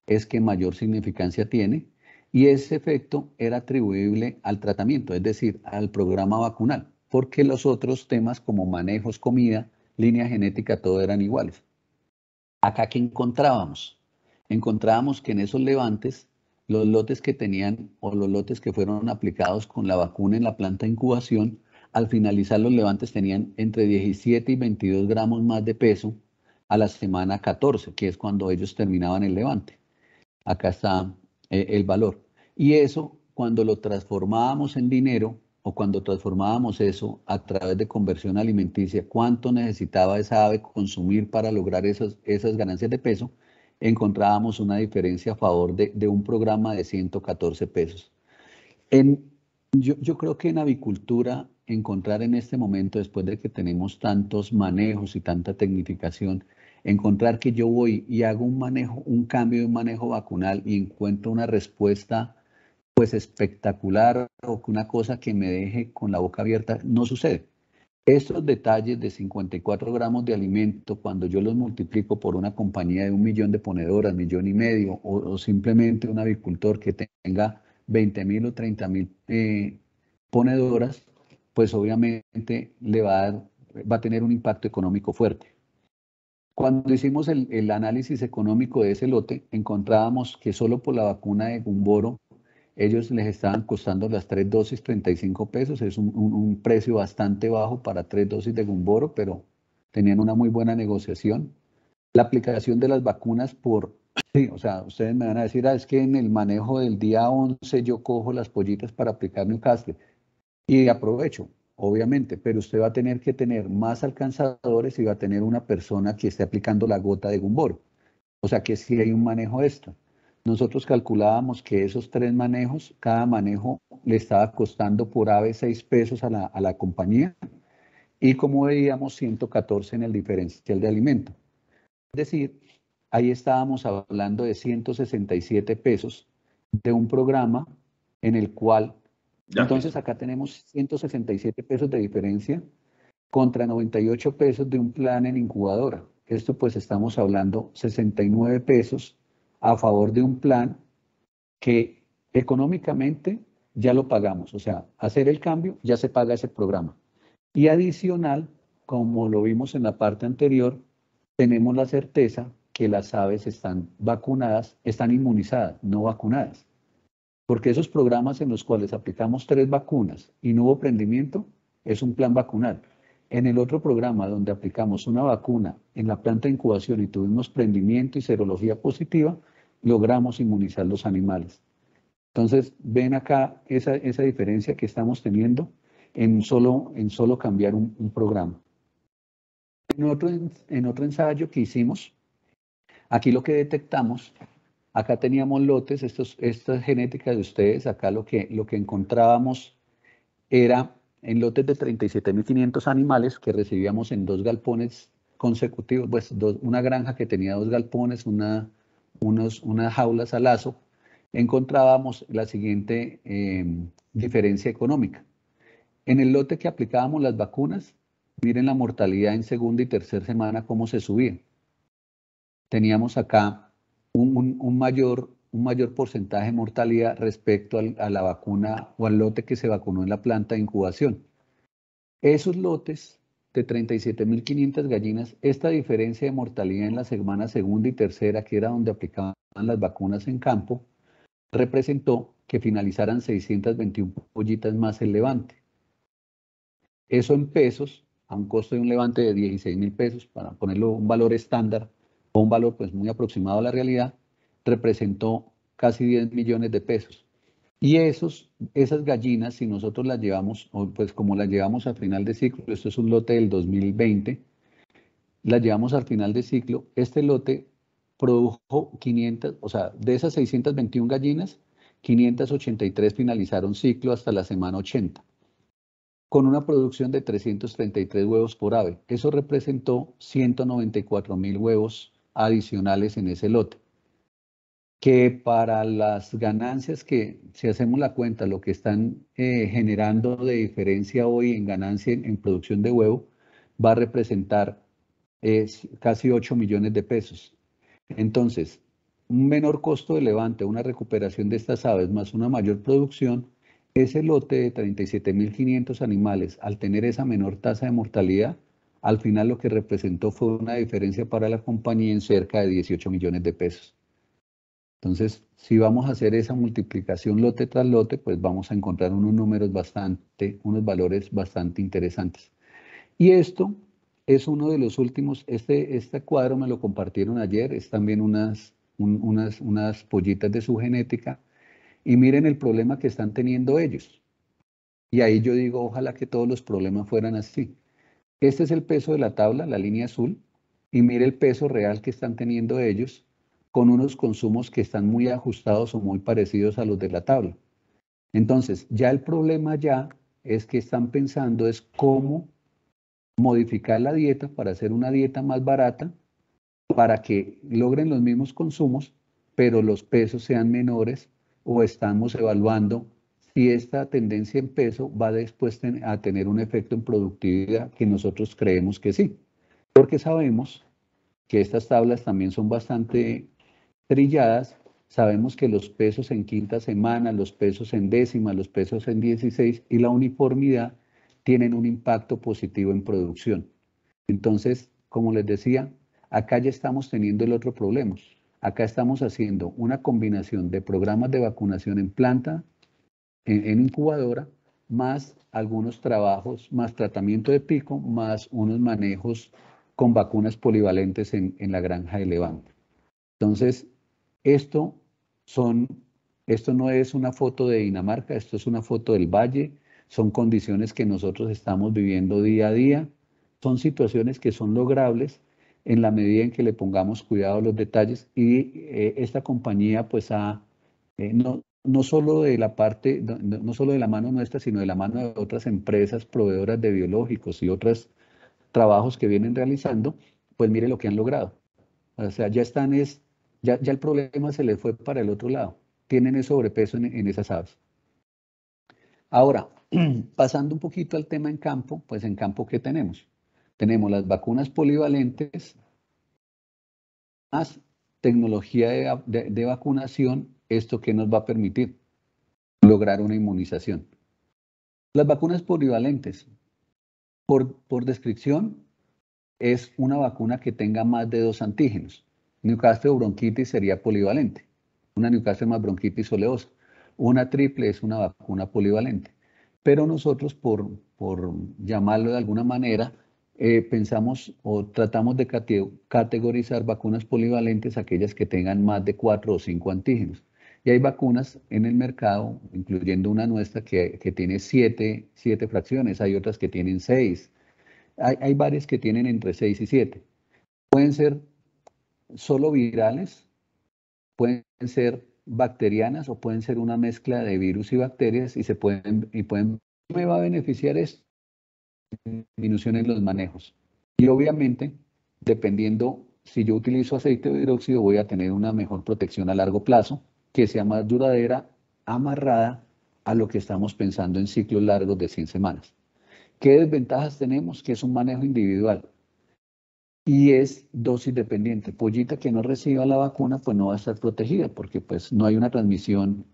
es que mayor significancia tiene, y ese efecto era atribuible al tratamiento, es decir, al programa vacunal, porque los otros temas como manejos, comida, línea genética, todo eran iguales. Acá, ¿qué encontrábamos? Encontrábamos que en esos levantes, los lotes que tenían o los lotes que fueron aplicados con la vacuna en la planta de incubación, al finalizar los levantes tenían entre 17 y 22 gramos más de peso a la semana 14, que es cuando ellos terminaban el levante. Acá está el valor. Y eso, cuando lo transformábamos en dinero o cuando transformábamos eso a través de conversión alimenticia, cuánto necesitaba esa ave consumir para lograr esas ganancias de peso, encontrábamos una diferencia a favor de un programa de 114 pesos. Yo creo que en avicultura, encontrar en este momento, después de que tenemos tantos manejos y tanta tecnificación, encontrar que yo voy y hago un cambio de un manejo vacunal y encuentro una respuesta pues espectacular o una cosa que me deje con la boca abierta, no sucede. Estos detalles de 54 gramos de alimento, cuando yo los multiplico por una compañía de 1 millón de ponedoras, 1,5 millones, o simplemente un avicultor que tenga 20.000 o 30.000 ponedoras, pues obviamente va a tener un impacto económico fuerte. Cuando hicimos el análisis económico de ese lote, encontrábamos que solo por la vacuna de Gumboro, ellos les estaban costando las 3 dosis 35 pesos. Es un precio bastante bajo para 3 dosis de Gumboro, pero tenían una muy buena negociación. La aplicación de las vacunas sí, o sea, ustedes me van a decir, es que en el manejo del día 11 yo cojo las pollitas para aplicar Newcastle y aprovecho, obviamente, pero usted va a tener que tener más alcanzadores y va a tener una persona que esté aplicando la gota de Gumboro. O sea que sí hay un manejo extra. Nosotros calculábamos que esos 3 manejos, cada manejo le estaba costando por ave 6 pesos a la compañía, y como veíamos 114 en el diferencial de alimento. Es decir, ahí estábamos hablando de 167 pesos de un programa en el cual, entonces acá tenemos 167 pesos de diferencia contra 98 pesos de un plan en incubadora. Esto pues estamos hablando 69 pesos a favor de un plan que económicamente ya lo pagamos. O sea, hacer el cambio ya se paga ese programa. Y adicional, como lo vimos en la parte anterior, tenemos la certeza que las aves están vacunadas, están inmunizadas, no vacunadas. Porque esos programas en los cuales aplicamos 3 vacunas y no hubo prendimiento, es un plan vacunal. En el otro programa donde aplicamos una vacuna en la planta de incubación y tuvimos prendimiento y serología positiva, logramos inmunizar los animales. Entonces, ven acá esa diferencia que estamos teniendo en solo cambiar un programa. En otro ensayo que hicimos, aquí lo que detectamos, acá teníamos lotes, estas genéticas de ustedes, acá lo que encontrábamos era en lotes de 37.500 animales que recibíamos en 2 galpones consecutivos, pues una granja que tenía 2 galpones, unas jaulas a lazo, encontrábamos la siguiente diferencia económica. En el lote que aplicábamos las vacunas, miren la mortalidad en segunda y tercera semana cómo se subía. Teníamos acá un mayor porcentaje de mortalidad respecto a la vacuna o al lote que se vacunó en la planta de incubación. Esos lotes de 37.500 gallinas, esta diferencia de mortalidad en la semana segunda y tercera, que era donde aplicaban las vacunas en campo, representó que finalizaran 621 pollitas más el levante. Eso en pesos, a un costo de un levante de 16.000 pesos, para ponerlo un valor estándar o un valor pues muy aproximado a la realidad, representó casi 10 millones de pesos. Y esas gallinas, si nosotros las llevamos, o pues como las llevamos al final de ciclo, esto es un lote del 2020, las llevamos al final de ciclo, este lote produjo 500, o sea, de esas 621 gallinas, 583 finalizaron ciclo hasta la semana 80, con una producción de 333 huevos por ave. Eso representó 194.000 huevos adicionales en ese lote, que para las ganancias que, si hacemos la cuenta, lo que están generando de diferencia hoy en ganancia en producción de huevo, va a representar casi 8 millones de pesos. Entonces, un menor costo de levante, una recuperación de estas aves más una mayor producción, ese lote de 37.500 animales, al tener esa menor tasa de mortalidad, al final lo que representó fue una diferencia para la compañía en cerca de 18 millones de pesos. Entonces, si vamos a hacer esa multiplicación lote tras lote, pues vamos a encontrar unos valores bastante interesantes. Y esto es uno de los últimos, este cuadro me lo compartieron ayer, es también unas pollitas de su genética, y miren el problema que están teniendo ellos. Y ahí yo digo, ojalá que todos los problemas fueran así. Este es el peso de la tabla, la línea azul, y mire el peso real que están teniendo ellos con unos consumos que están muy ajustados o muy parecidos a los de la tabla. Entonces, ya el problema ya es que están pensando es cómo modificar la dieta para hacer una dieta más barata, para que logren los mismos consumos, pero los pesos sean menores, o estamos evaluando si esta tendencia en peso va después a tener un efecto en productividad, que nosotros creemos que sí, porque sabemos que estas tablas también son bastante trilladas. Sabemos que los pesos en quinta semana, los pesos en décima, los pesos en 16 y la uniformidad tienen un impacto positivo en producción. Entonces, como les decía, acá ya estamos teniendo el otro problema. Acá estamos haciendo una combinación de programas de vacunación en planta, en incubadora, más algunos trabajos, más tratamiento de pico, más unos manejos con vacunas polivalentes en la granja de levante. Entonces, esto no es una foto de Dinamarca, esto es una foto del valle, son condiciones que nosotros estamos viviendo día a día, son situaciones que son logrables en la medida en que le pongamos cuidado a los detalles, y esta compañía pues no no solo de la parte, no solo de la mano nuestra, sino de la mano de otras empresas proveedoras de biológicos y otros trabajos que vienen realizando, pues mire lo que han logrado. O sea, ya el problema se les fue para el otro lado. Tienen el sobrepeso en esas aves. Ahora, pasando un poquito al tema en campo, pues en campo, ¿qué tenemos? Tenemos las vacunas polivalentes, más tecnología de vacunación. ¿Esto qué nos va a permitir? Lograr una inmunización. Las vacunas polivalentes, por descripción, es una vacuna que tenga más de 2 antígenos. Newcastle o bronquitis sería polivalente. Una Newcastle más bronquitis oleosa. Una triple es una vacuna polivalente. Pero nosotros, por llamarlo de alguna manera, pensamos o tratamos de categorizar vacunas polivalentes aquellas que tengan más de 4 o 5 antígenos. Y hay vacunas en el mercado, incluyendo una nuestra que tiene 7 fracciones, hay otras que tienen 6. Hay varias que tienen entre 6 y 7. Pueden ser solo virales, pueden ser bacterianas o pueden ser una mezcla de virus y bacterias y me va a beneficiar esto, disminución en los manejos. Y obviamente, dependiendo, si yo utilizo aceite de hidróxido, voy a tener una mejor protección a largo plazo, que sea más duradera, amarrada a lo que estamos pensando en ciclos largos de 100 semanas. ¿Qué desventajas tenemos? Que es un manejo individual y es dosis dependiente. Pollita que no reciba la vacuna, pues no va a estar protegida porque pues no hay una transmisión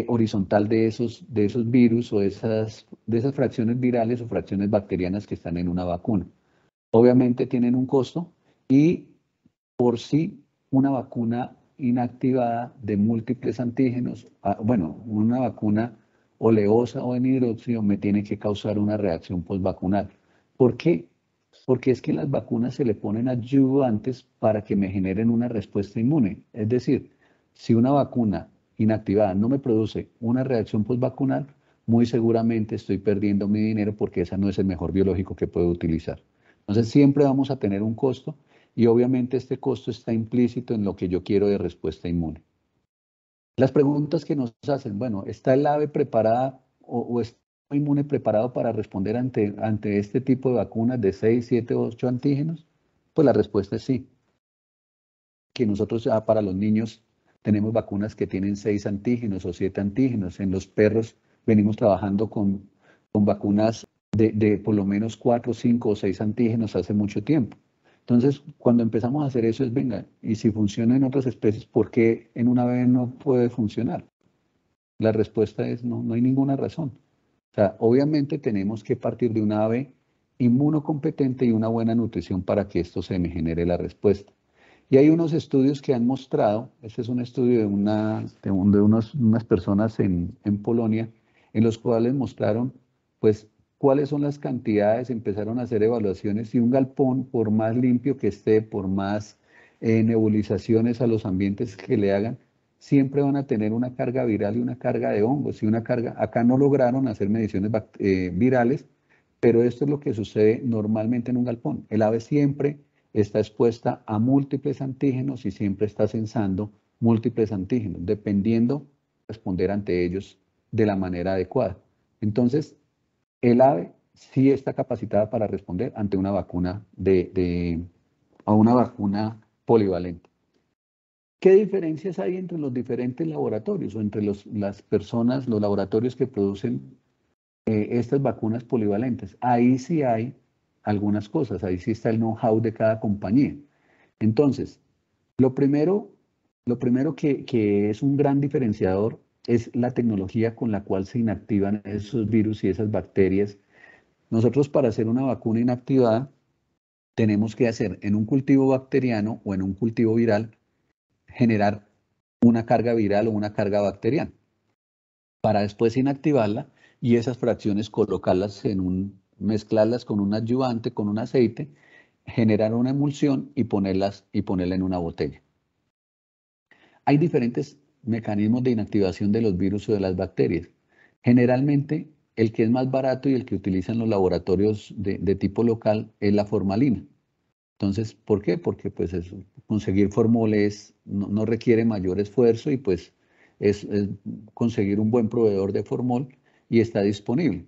horizontal de esos virus o de esas fracciones virales o fracciones bacterianas que están en una vacuna. Obviamente tienen un costo y por sí una vacuna inactivada de múltiples antígenos, bueno, una vacuna oleosa o en hidróxido me tiene que causar una reacción postvacunal. ¿Por qué? Porque es que las vacunas se le ponen ayudantes para que me generen una respuesta inmune. Es decir, si una vacuna inactivada no me produce una reacción postvacunal, muy seguramente estoy perdiendo mi dinero porque ese no es el mejor biológico que puedo utilizar. Entonces siempre vamos a tener un costo y obviamente este costo está implícito en lo que yo quiero de respuesta inmune. Las preguntas que nos hacen, bueno, ¿está el ave preparada o está inmune preparado para responder ante este tipo de vacunas de 6, 7, 8 antígenos? Pues la respuesta es sí. Que nosotros ya para los niños tenemos vacunas que tienen 6 antígenos o 7 antígenos. En los perros venimos trabajando con vacunas de por lo menos 4, 5 o 6 antígenos hace mucho tiempo. Entonces, cuando empezamos a hacer eso es, venga, y si funciona en otras especies, ¿por qué en una ave no puede funcionar? La respuesta es no, no hay ninguna razón. O sea, obviamente tenemos que partir de una ave inmunocompetente y una buena nutrición para que esto se me genere la respuesta. Y hay unos estudios que han mostrado, este es un estudio unas personas en Polonia, en los cuales mostraron, pues, cuáles son las cantidades, empezaron a hacer evaluaciones y un galpón, por más limpio que esté, por más nebulizaciones a los ambientes que le hagan, siempre van a tener una carga viral y una carga de hongos y una carga, acá no lograron hacer mediciones virales, pero esto es lo que sucede normalmente en un galpón. El ave siempre está expuesta a múltiples antígenos y siempre está censando múltiples antígenos, dependiendo de responder ante ellos de la manera adecuada. Entonces, el ave sí está capacitada para responder ante una vacuna a una vacuna polivalente. ¿Qué diferencias hay entre los diferentes laboratorios o entre las personas, los laboratorios que producen estas vacunas polivalentes? Ahí sí hay algunas cosas, ahí sí está el know-how de cada compañía. Entonces, lo primero que es un gran diferenciador es la tecnología con la cual se inactivan esos virus y esas bacterias. Nosotros para hacer una vacuna inactivada tenemos que hacer en un cultivo bacteriano o en un cultivo viral, generar una carga viral o una carga bacteriana para después inactivarla y esas fracciones colocarlas mezclarlas con un adyuvante, con un aceite, generar una emulsión y ponerla en una botella. Hay diferentes mecanismos de inactivación de los virus o de las bacterias. Generalmente, el que es más barato y el que utilizan los laboratorios de tipo local es la formalina. Entonces, ¿por qué? Porque pues conseguir formoles no requiere mayor esfuerzo y pues es conseguir un buen proveedor de formol y está disponible.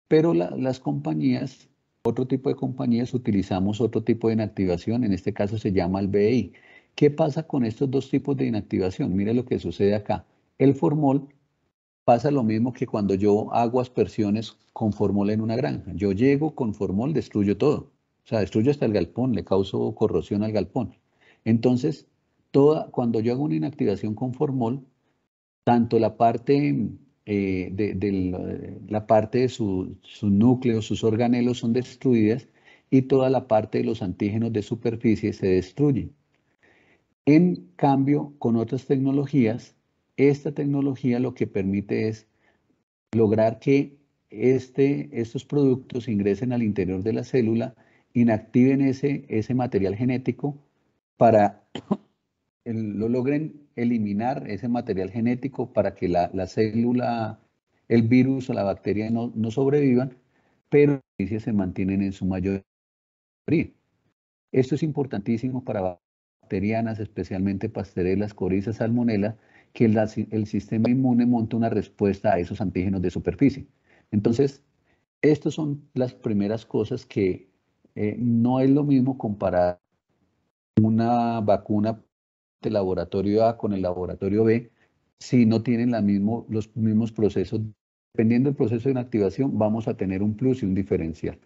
Pero las compañías, otro tipo de compañías, utilizamos otro tipo de inactivación, en este caso se llama el BI. ¿Qué pasa con estos dos tipos de inactivación? Mire lo que sucede acá. El formol pasa lo mismo que cuando yo hago aspersiones con formol en una granja. Yo llego con formol, destruyo todo. O sea, destruyo hasta el galpón, le causo corrosión al galpón. Entonces, cuando yo hago una inactivación con formol, tanto la parte, la parte de sus núcleos, sus organelos son destruidas y toda la parte de los antígenos de superficie se destruye. En cambio, con otras tecnologías, esta tecnología lo que permite es lograr que estos productos ingresen al interior de la célula, inactiven ese material genético para lo logren eliminar ese material genético para que la célula, el virus o la bacteria no sobrevivan, pero se mantienen en su mayoría. Esto es importantísimo para bacterianas, especialmente Pasteurella, Coryza, Salmonella, que el sistema inmune monta una respuesta a esos antígenos de superficie. Entonces, estas son las primeras cosas que no es lo mismo comparar una vacuna de laboratorio A con el laboratorio B si no tienen los mismos procesos. Dependiendo del proceso de inactivación, vamos a tener un plus y un diferencial.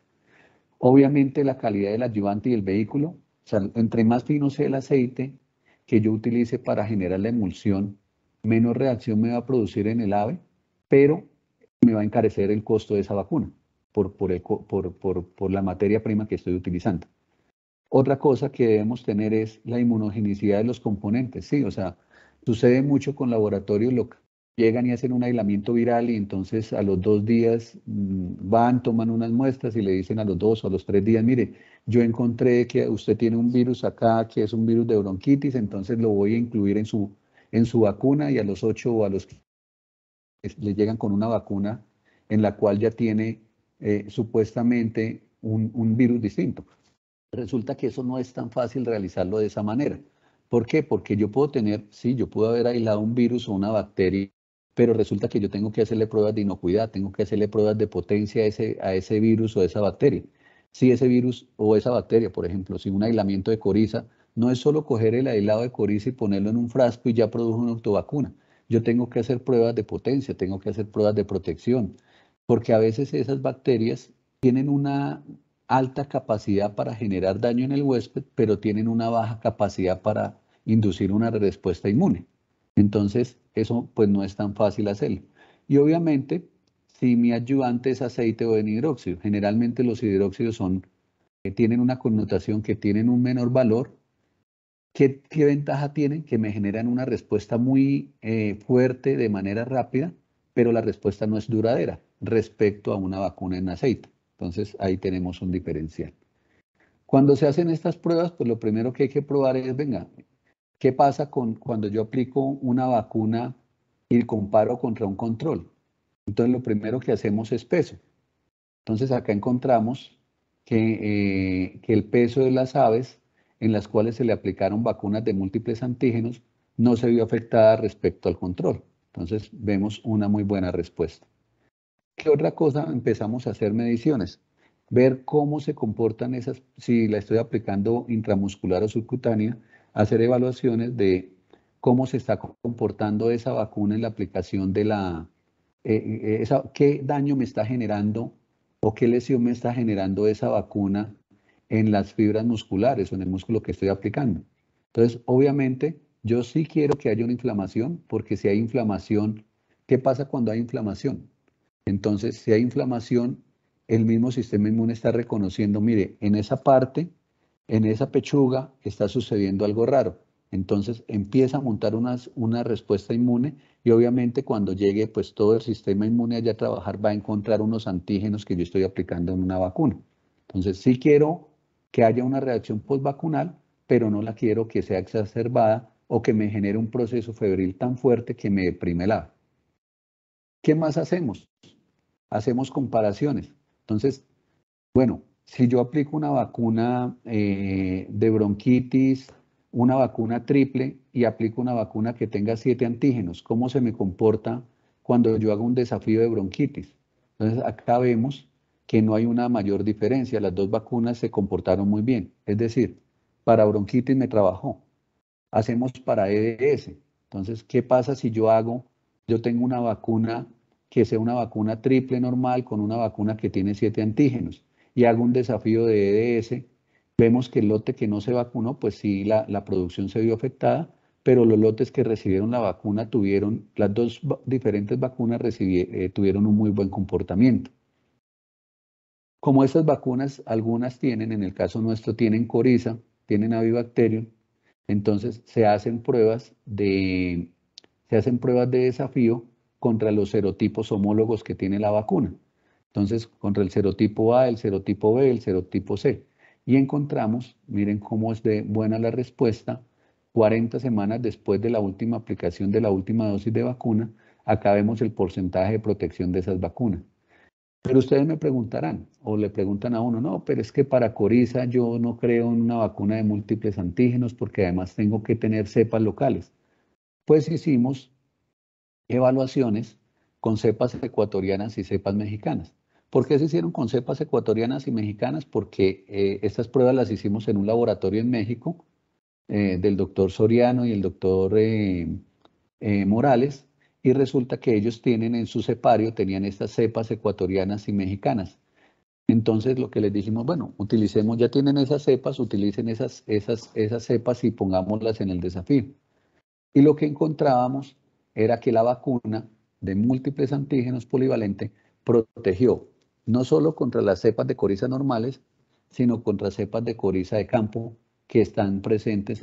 Obviamente la calidad del adyuvante y el vehículo, o sea, entre más fino sea el aceite que yo utilice para generar la emulsión, menos reacción me va a producir en el ave, pero me va a encarecer el costo de esa vacuna por la materia prima que estoy utilizando. Otra cosa que debemos tener es la inmunogenicidad de los componentes, sí, o sea, sucede mucho con laboratorios locales. Llegan y hacen un aislamiento viral y entonces a los 2 días van, toman unas muestras y le dicen a los 2 o a los 3 días, mire, yo encontré que usted tiene un virus acá que es un virus de bronquitis, entonces lo voy a incluir en su vacuna y a los 8 o a los que le llegan con una vacuna en la cual ya tiene supuestamente un virus distinto. Resulta que eso no es tan fácil realizarlo de esa manera. ¿Por qué? Porque yo puedo tener, sí, yo puedo haber aislado un virus o una bacteria, pero resulta que yo tengo que hacerle pruebas de inocuidad, tengo que hacerle pruebas de potencia a ese virus o a esa bacteria. Si ese virus o esa bacteria, por ejemplo, si un aislamiento de coriza, no es solo coger el aislado de coriza y ponerlo en un frasco y ya produjo una autovacuna. Yo tengo que hacer pruebas de potencia, tengo que hacer pruebas de protección, porque a veces esas bacterias tienen una alta capacidad para generar daño en el huésped, pero tienen una baja capacidad para inducir una respuesta inmune. Entonces, eso pues no es tan fácil hacerlo. Y obviamente, si mi ayudante es aceite o de hidróxido, generalmente los hidróxidos tienen una connotación que tienen un menor valor. ¿Qué ventaja tienen? Que me generan una respuesta muy fuerte de manera rápida, pero la respuesta no es duradera respecto a una vacuna en aceite. Entonces, ahí tenemos un diferencial. Cuando se hacen estas pruebas, pues lo primero que hay que probar es, venga, ¿qué pasa cuando yo aplico una vacuna y comparo contra un control? Entonces, lo primero que hacemos es peso. Entonces, acá encontramos que el peso de las aves en las cuales se le aplicaron vacunas de múltiples antígenos no se vio afectada respecto al control. Entonces, vemos una muy buena respuesta. ¿Qué otra cosa? Empezamos a hacer mediciones, ver cómo se comportan esas, si la estoy aplicando intramuscular o subcutánea, hacer evaluaciones de cómo se está comportando esa vacuna en la aplicación de qué daño me está generando o qué lesión me está generando esa vacuna en las fibras musculares o en el músculo que estoy aplicando. Entonces, obviamente, yo sí quiero que haya una inflamación, porque si hay inflamación, ¿qué pasa cuando hay inflamación? Entonces, si hay inflamación, el mismo sistema inmune está reconociendo, mire, en esa parte, en esa pechuga, está sucediendo algo raro. Entonces, empieza a montar una respuesta inmune y obviamente cuando llegue, pues todo el sistema inmune allá a trabajar va a encontrar unos antígenos que yo estoy aplicando en una vacuna. Entonces, sí quiero que haya una reacción postvacunal, pero no la quiero que sea exacerbada o que me genere un proceso febril tan fuerte que me deprime la. ¿Qué más hacemos? Hacemos comparaciones. Entonces, bueno, si yo aplico una vacuna de bronquitis una vacuna triple y aplico una vacuna que tenga 7 antígenos, ¿cómo se me comporta cuando yo hago un desafío de bronquitis? Entonces, acá vemos que no hay una mayor diferencia, las dos vacunas se comportaron muy bien, es decir, para bronquitis me trabajó. Hacemos para EDS. Entonces, ¿qué pasa si yo tengo una vacuna que sea una vacuna triple normal con una vacuna que tiene 7 antígenos y hago un desafío de EDS? Vemos que el lote que no se vacunó, pues sí, la producción se vio afectada, pero los lotes que recibieron la vacuna las dos diferentes vacunas tuvieron un muy buen comportamiento. Como estas vacunas, algunas tienen, en el caso nuestro, tienen coriza, tienen Avibacterium, entonces se hacen pruebas de desafío contra los serotipos homólogos que tiene la vacuna. Entonces, contra el serotipo A, el serotipo B, el serotipo C. Y encontramos, miren cómo es de buena la respuesta, 40 semanas después de la última aplicación de la última dosis de vacuna, acá vemos el porcentaje de protección de esas vacunas. Pero ustedes me preguntarán, o le preguntan a uno, no, pero es que para coriza yo no creo en una vacuna de múltiples antígenos porque además tengo que tener cepas locales. Pues hicimos evaluaciones con cepas ecuatorianas y cepas mexicanas. ¿Por qué se hicieron con cepas ecuatorianas y mexicanas? Porque estas pruebas las hicimos en un laboratorio en México del doctor Soriano y el doctor Morales, y resulta que ellos tienen en su cepario, tenían estas cepas ecuatorianas y mexicanas. Entonces lo que les dijimos, bueno, utilicemos, ya tienen esas cepas, utilicen esas cepas y pongámoslas en el desafío. Y lo que encontrábamos era que la vacuna de múltiples antígenos polivalente protegió no solo contra las cepas de coriza normales, sino contra cepas de coriza de campo que están presentes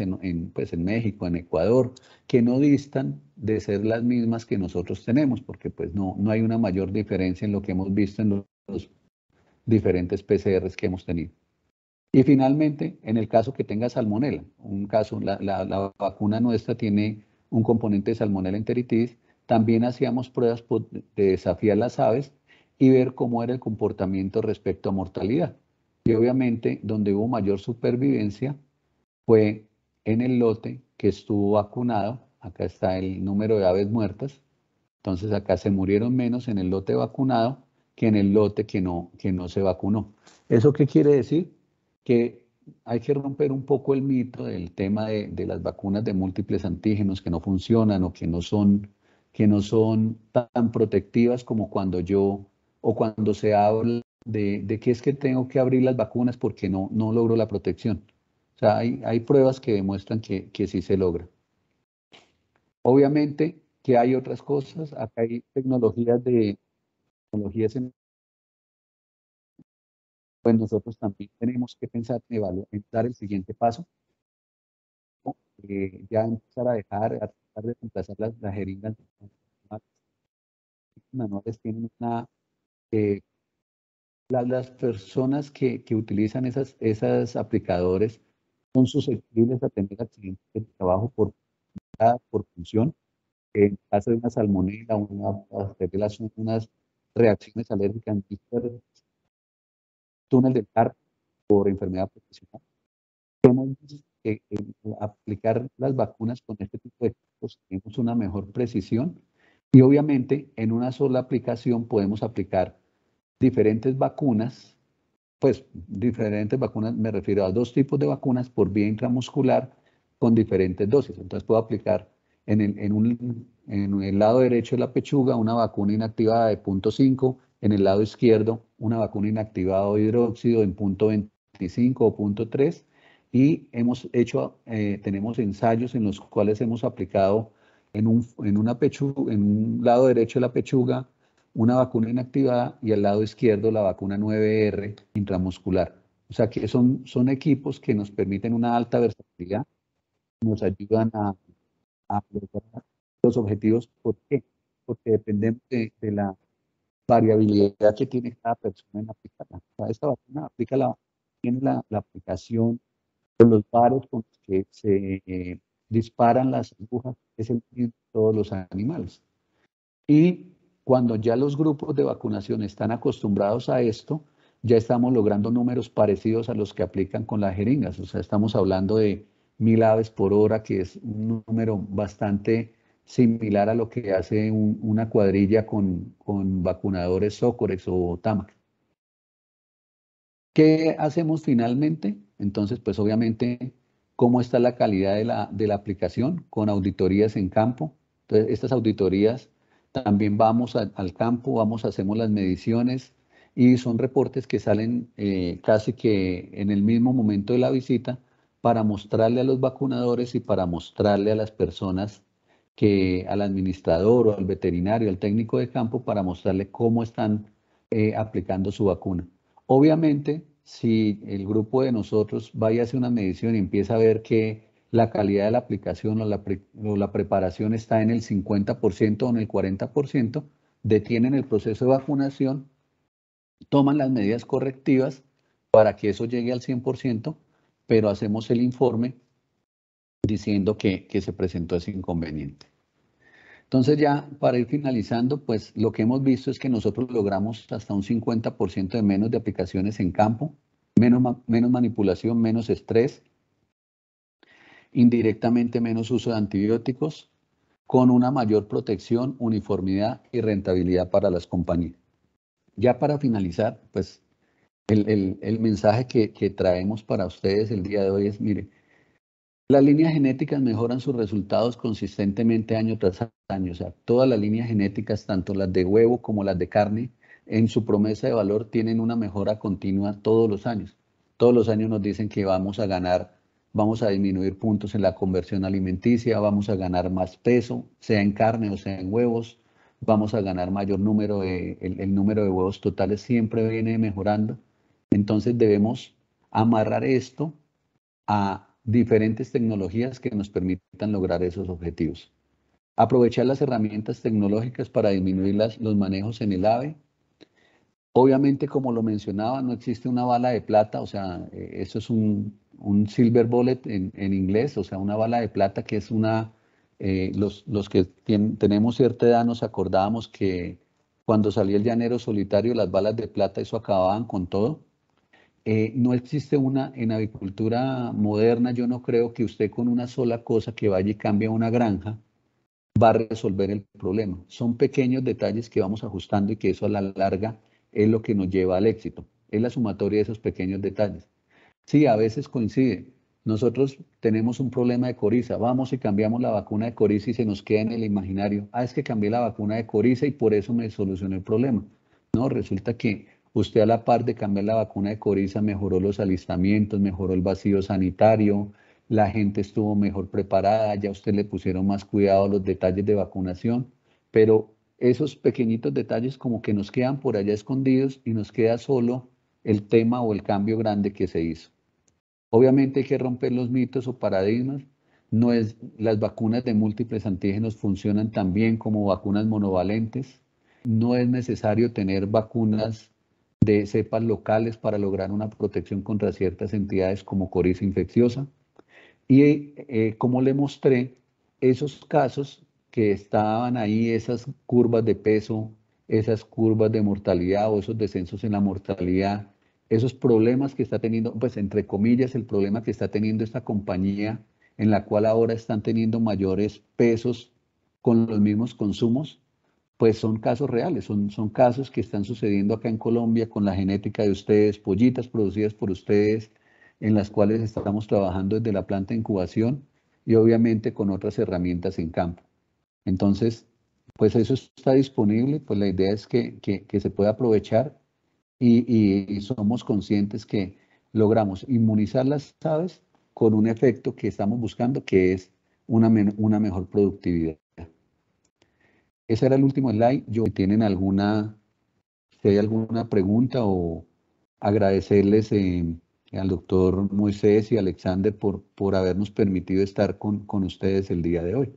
pues en México, en Ecuador, que no distan de ser las mismas que nosotros tenemos, porque pues no hay una mayor diferencia en lo que hemos visto en los diferentes PCRs que hemos tenido. Y finalmente, en el caso que tenga salmonela, la vacuna nuestra tiene un componente de salmonela enteritis, también hacíamos pruebas de desafiar las aves y ver cómo era el comportamiento respecto a mortalidad. Y obviamente, donde hubo mayor supervivencia fue en el lote que estuvo vacunado. Acá está el número de aves muertas. Entonces acá se murieron menos en el lote vacunado que en el lote que no se vacunó. ¿Eso qué quiere decir? Que hay que romper un poco el mito del tema de las vacunas de múltiples antígenos que no funcionan o que no son tan protectivas como cuando se habla de que es que tengo que abrir las vacunas porque no logro la protección. O sea, hay pruebas que demuestran que sí se logra. Obviamente que hay otras cosas, acá hay tecnologías pues nosotros también tenemos que pensar en dar el siguiente paso, ¿no? Ya empezar a tratar de reemplazar las jeringas manuales tienen eh, las personas que utilizan esas aplicadores son susceptibles a tener accidentes de trabajo por función. En caso de una salmonela, son unas reacciones alérgicas, túnel del carpo por enfermedad profesional. Hemos visto que aplicar las vacunas con este tipo de equipos tenemos una mejor precisión y obviamente en una sola aplicación podemos aplicar diferentes vacunas, pues diferentes vacunas, me refiero a 2 tipos de vacunas por vía intramuscular con diferentes dosis. Entonces puedo aplicar en el lado derecho de la pechuga una vacuna inactivada de 0.5, en el lado izquierdo una vacuna inactivada de hidróxido en 0.25 o 0.3 y tenemos ensayos en los cuales hemos aplicado en un lado derecho de la pechuga una vacuna inactivada y al lado izquierdo la vacuna 9R intramuscular. O sea que son equipos que nos permiten una alta versatilidad, nos ayudan a lograr los objetivos. ¿Por qué? Porque dependemos de la variabilidad que tiene cada persona en aplicarla. O sea, esta vacuna tiene la aplicación de los varos con los que se disparan las agujas, es el mismo de todos los animales. Y cuando ya los grupos de vacunación están acostumbrados a esto, ya estamos logrando números parecidos a los que aplican con las jeringas. O sea, estamos hablando de 1000 aves por hora, que es un número bastante similar a lo que hace una cuadrilla con vacunadores Zócorex o Tamax. ¿Qué hacemos finalmente? Entonces, pues obviamente, ¿cómo está la calidad de la aplicación? Con auditorías en campo. Entonces, estas auditorías también vamos al campo, hacemos las mediciones y son reportes que salen casi que en el mismo momento de la visita para mostrarle a los vacunadores y para mostrarle a las personas al administrador o al veterinario, al técnico de campo, para mostrarle cómo están aplicando su vacuna. Obviamente, si el grupo de nosotros vaya a hacer una medición y empieza a ver que la calidad de la aplicación o la preparación está en el 50% o en el 40%, detienen el proceso de vacunación, toman las medidas correctivas para que eso llegue al 100%, pero hacemos el informe diciendo que se presentó ese inconveniente. Entonces ya para ir finalizando, pues lo que hemos visto es que nosotros logramos hasta un 50% de menos de aplicaciones en campo, menos manipulación, menos estrés, indirectamente menos uso de antibióticos, con una mayor protección, uniformidad y rentabilidad para las compañías. Ya para finalizar, pues el mensaje que traemos para ustedes el día de hoy es, mire, las líneas genéticas mejoran sus resultados consistentemente año tras año. O sea, todas las líneas genéticas, tanto las de huevo como las de carne, en su promesa de valor tienen una mejora continua todos los años. Todos los años nos dicen que vamos a ganar, vamos a disminuir puntos en la conversión alimenticia, vamos a ganar más peso, sea en carne o sea en huevos, vamos a ganar mayor número el número de huevos totales siempre viene mejorando. Entonces debemos amarrar esto a diferentes tecnologías que nos permitan lograr esos objetivos. Aprovechar las herramientas tecnológicas para disminuir los manejos en el ave. Obviamente, como lo mencionaba, no existe una bala de plata, o sea, eso es un silver bullet en inglés, o sea, una bala de plata que es los que tenemos cierta edad nos acordábamos que cuando salía el llanero solitario, las balas de plata, eso acababan con todo. No existe en avicultura moderna, yo no creo que usted con una sola cosa que vaya y cambie una granja va a resolver el problema. Son pequeños detalles que vamos ajustando y que eso a la larga es lo que nos lleva al éxito. Es la sumatoria de esos pequeños detalles. Sí, a veces coincide. Nosotros tenemos un problema de coriza, vamos y cambiamos la vacuna de coriza y se nos queda en el imaginario, es que cambié la vacuna de coriza y por eso me solucionó el problema. No, resulta que usted a la par de cambiar la vacuna de coriza mejoró los alistamientos, mejoró el vacío sanitario, la gente estuvo mejor preparada, ya usted le pusieron más cuidado a los detalles de vacunación, pero esos pequeñitos detalles como que nos quedan por allá escondidos y nos queda solo el tema o el cambio grande que se hizo. Obviamente hay que romper los mitos o paradigmas. Las vacunas de múltiples antígenos funcionan tan bien como vacunas monovalentes. No es necesario tener vacunas de cepas locales para lograr una protección contra ciertas entidades como coriza infecciosa. Y como le mostré, esos casos que estaban ahí, esas curvas de peso, esas curvas de mortalidad o esos descensos en la mortalidad, esos problemas que está teniendo, pues entre comillas, el problema que está teniendo esta compañía en la cual ahora están teniendo mayores pesos con los mismos consumos, pues son casos reales, son casos que están sucediendo acá en Colombia con la genética de ustedes, pollitas producidas por ustedes, en las cuales estamos trabajando desde la planta de incubación y obviamente con otras herramientas en campo. Entonces, pues eso está disponible, pues la idea es que se pueda aprovechar y somos conscientes que logramos inmunizar las aves con un efecto que estamos buscando, que es una mejor productividad. Ese era el último slide. Si hay alguna pregunta o agradecerles al doctor Moisés y Alexander por habernos permitido estar con ustedes el día de hoy.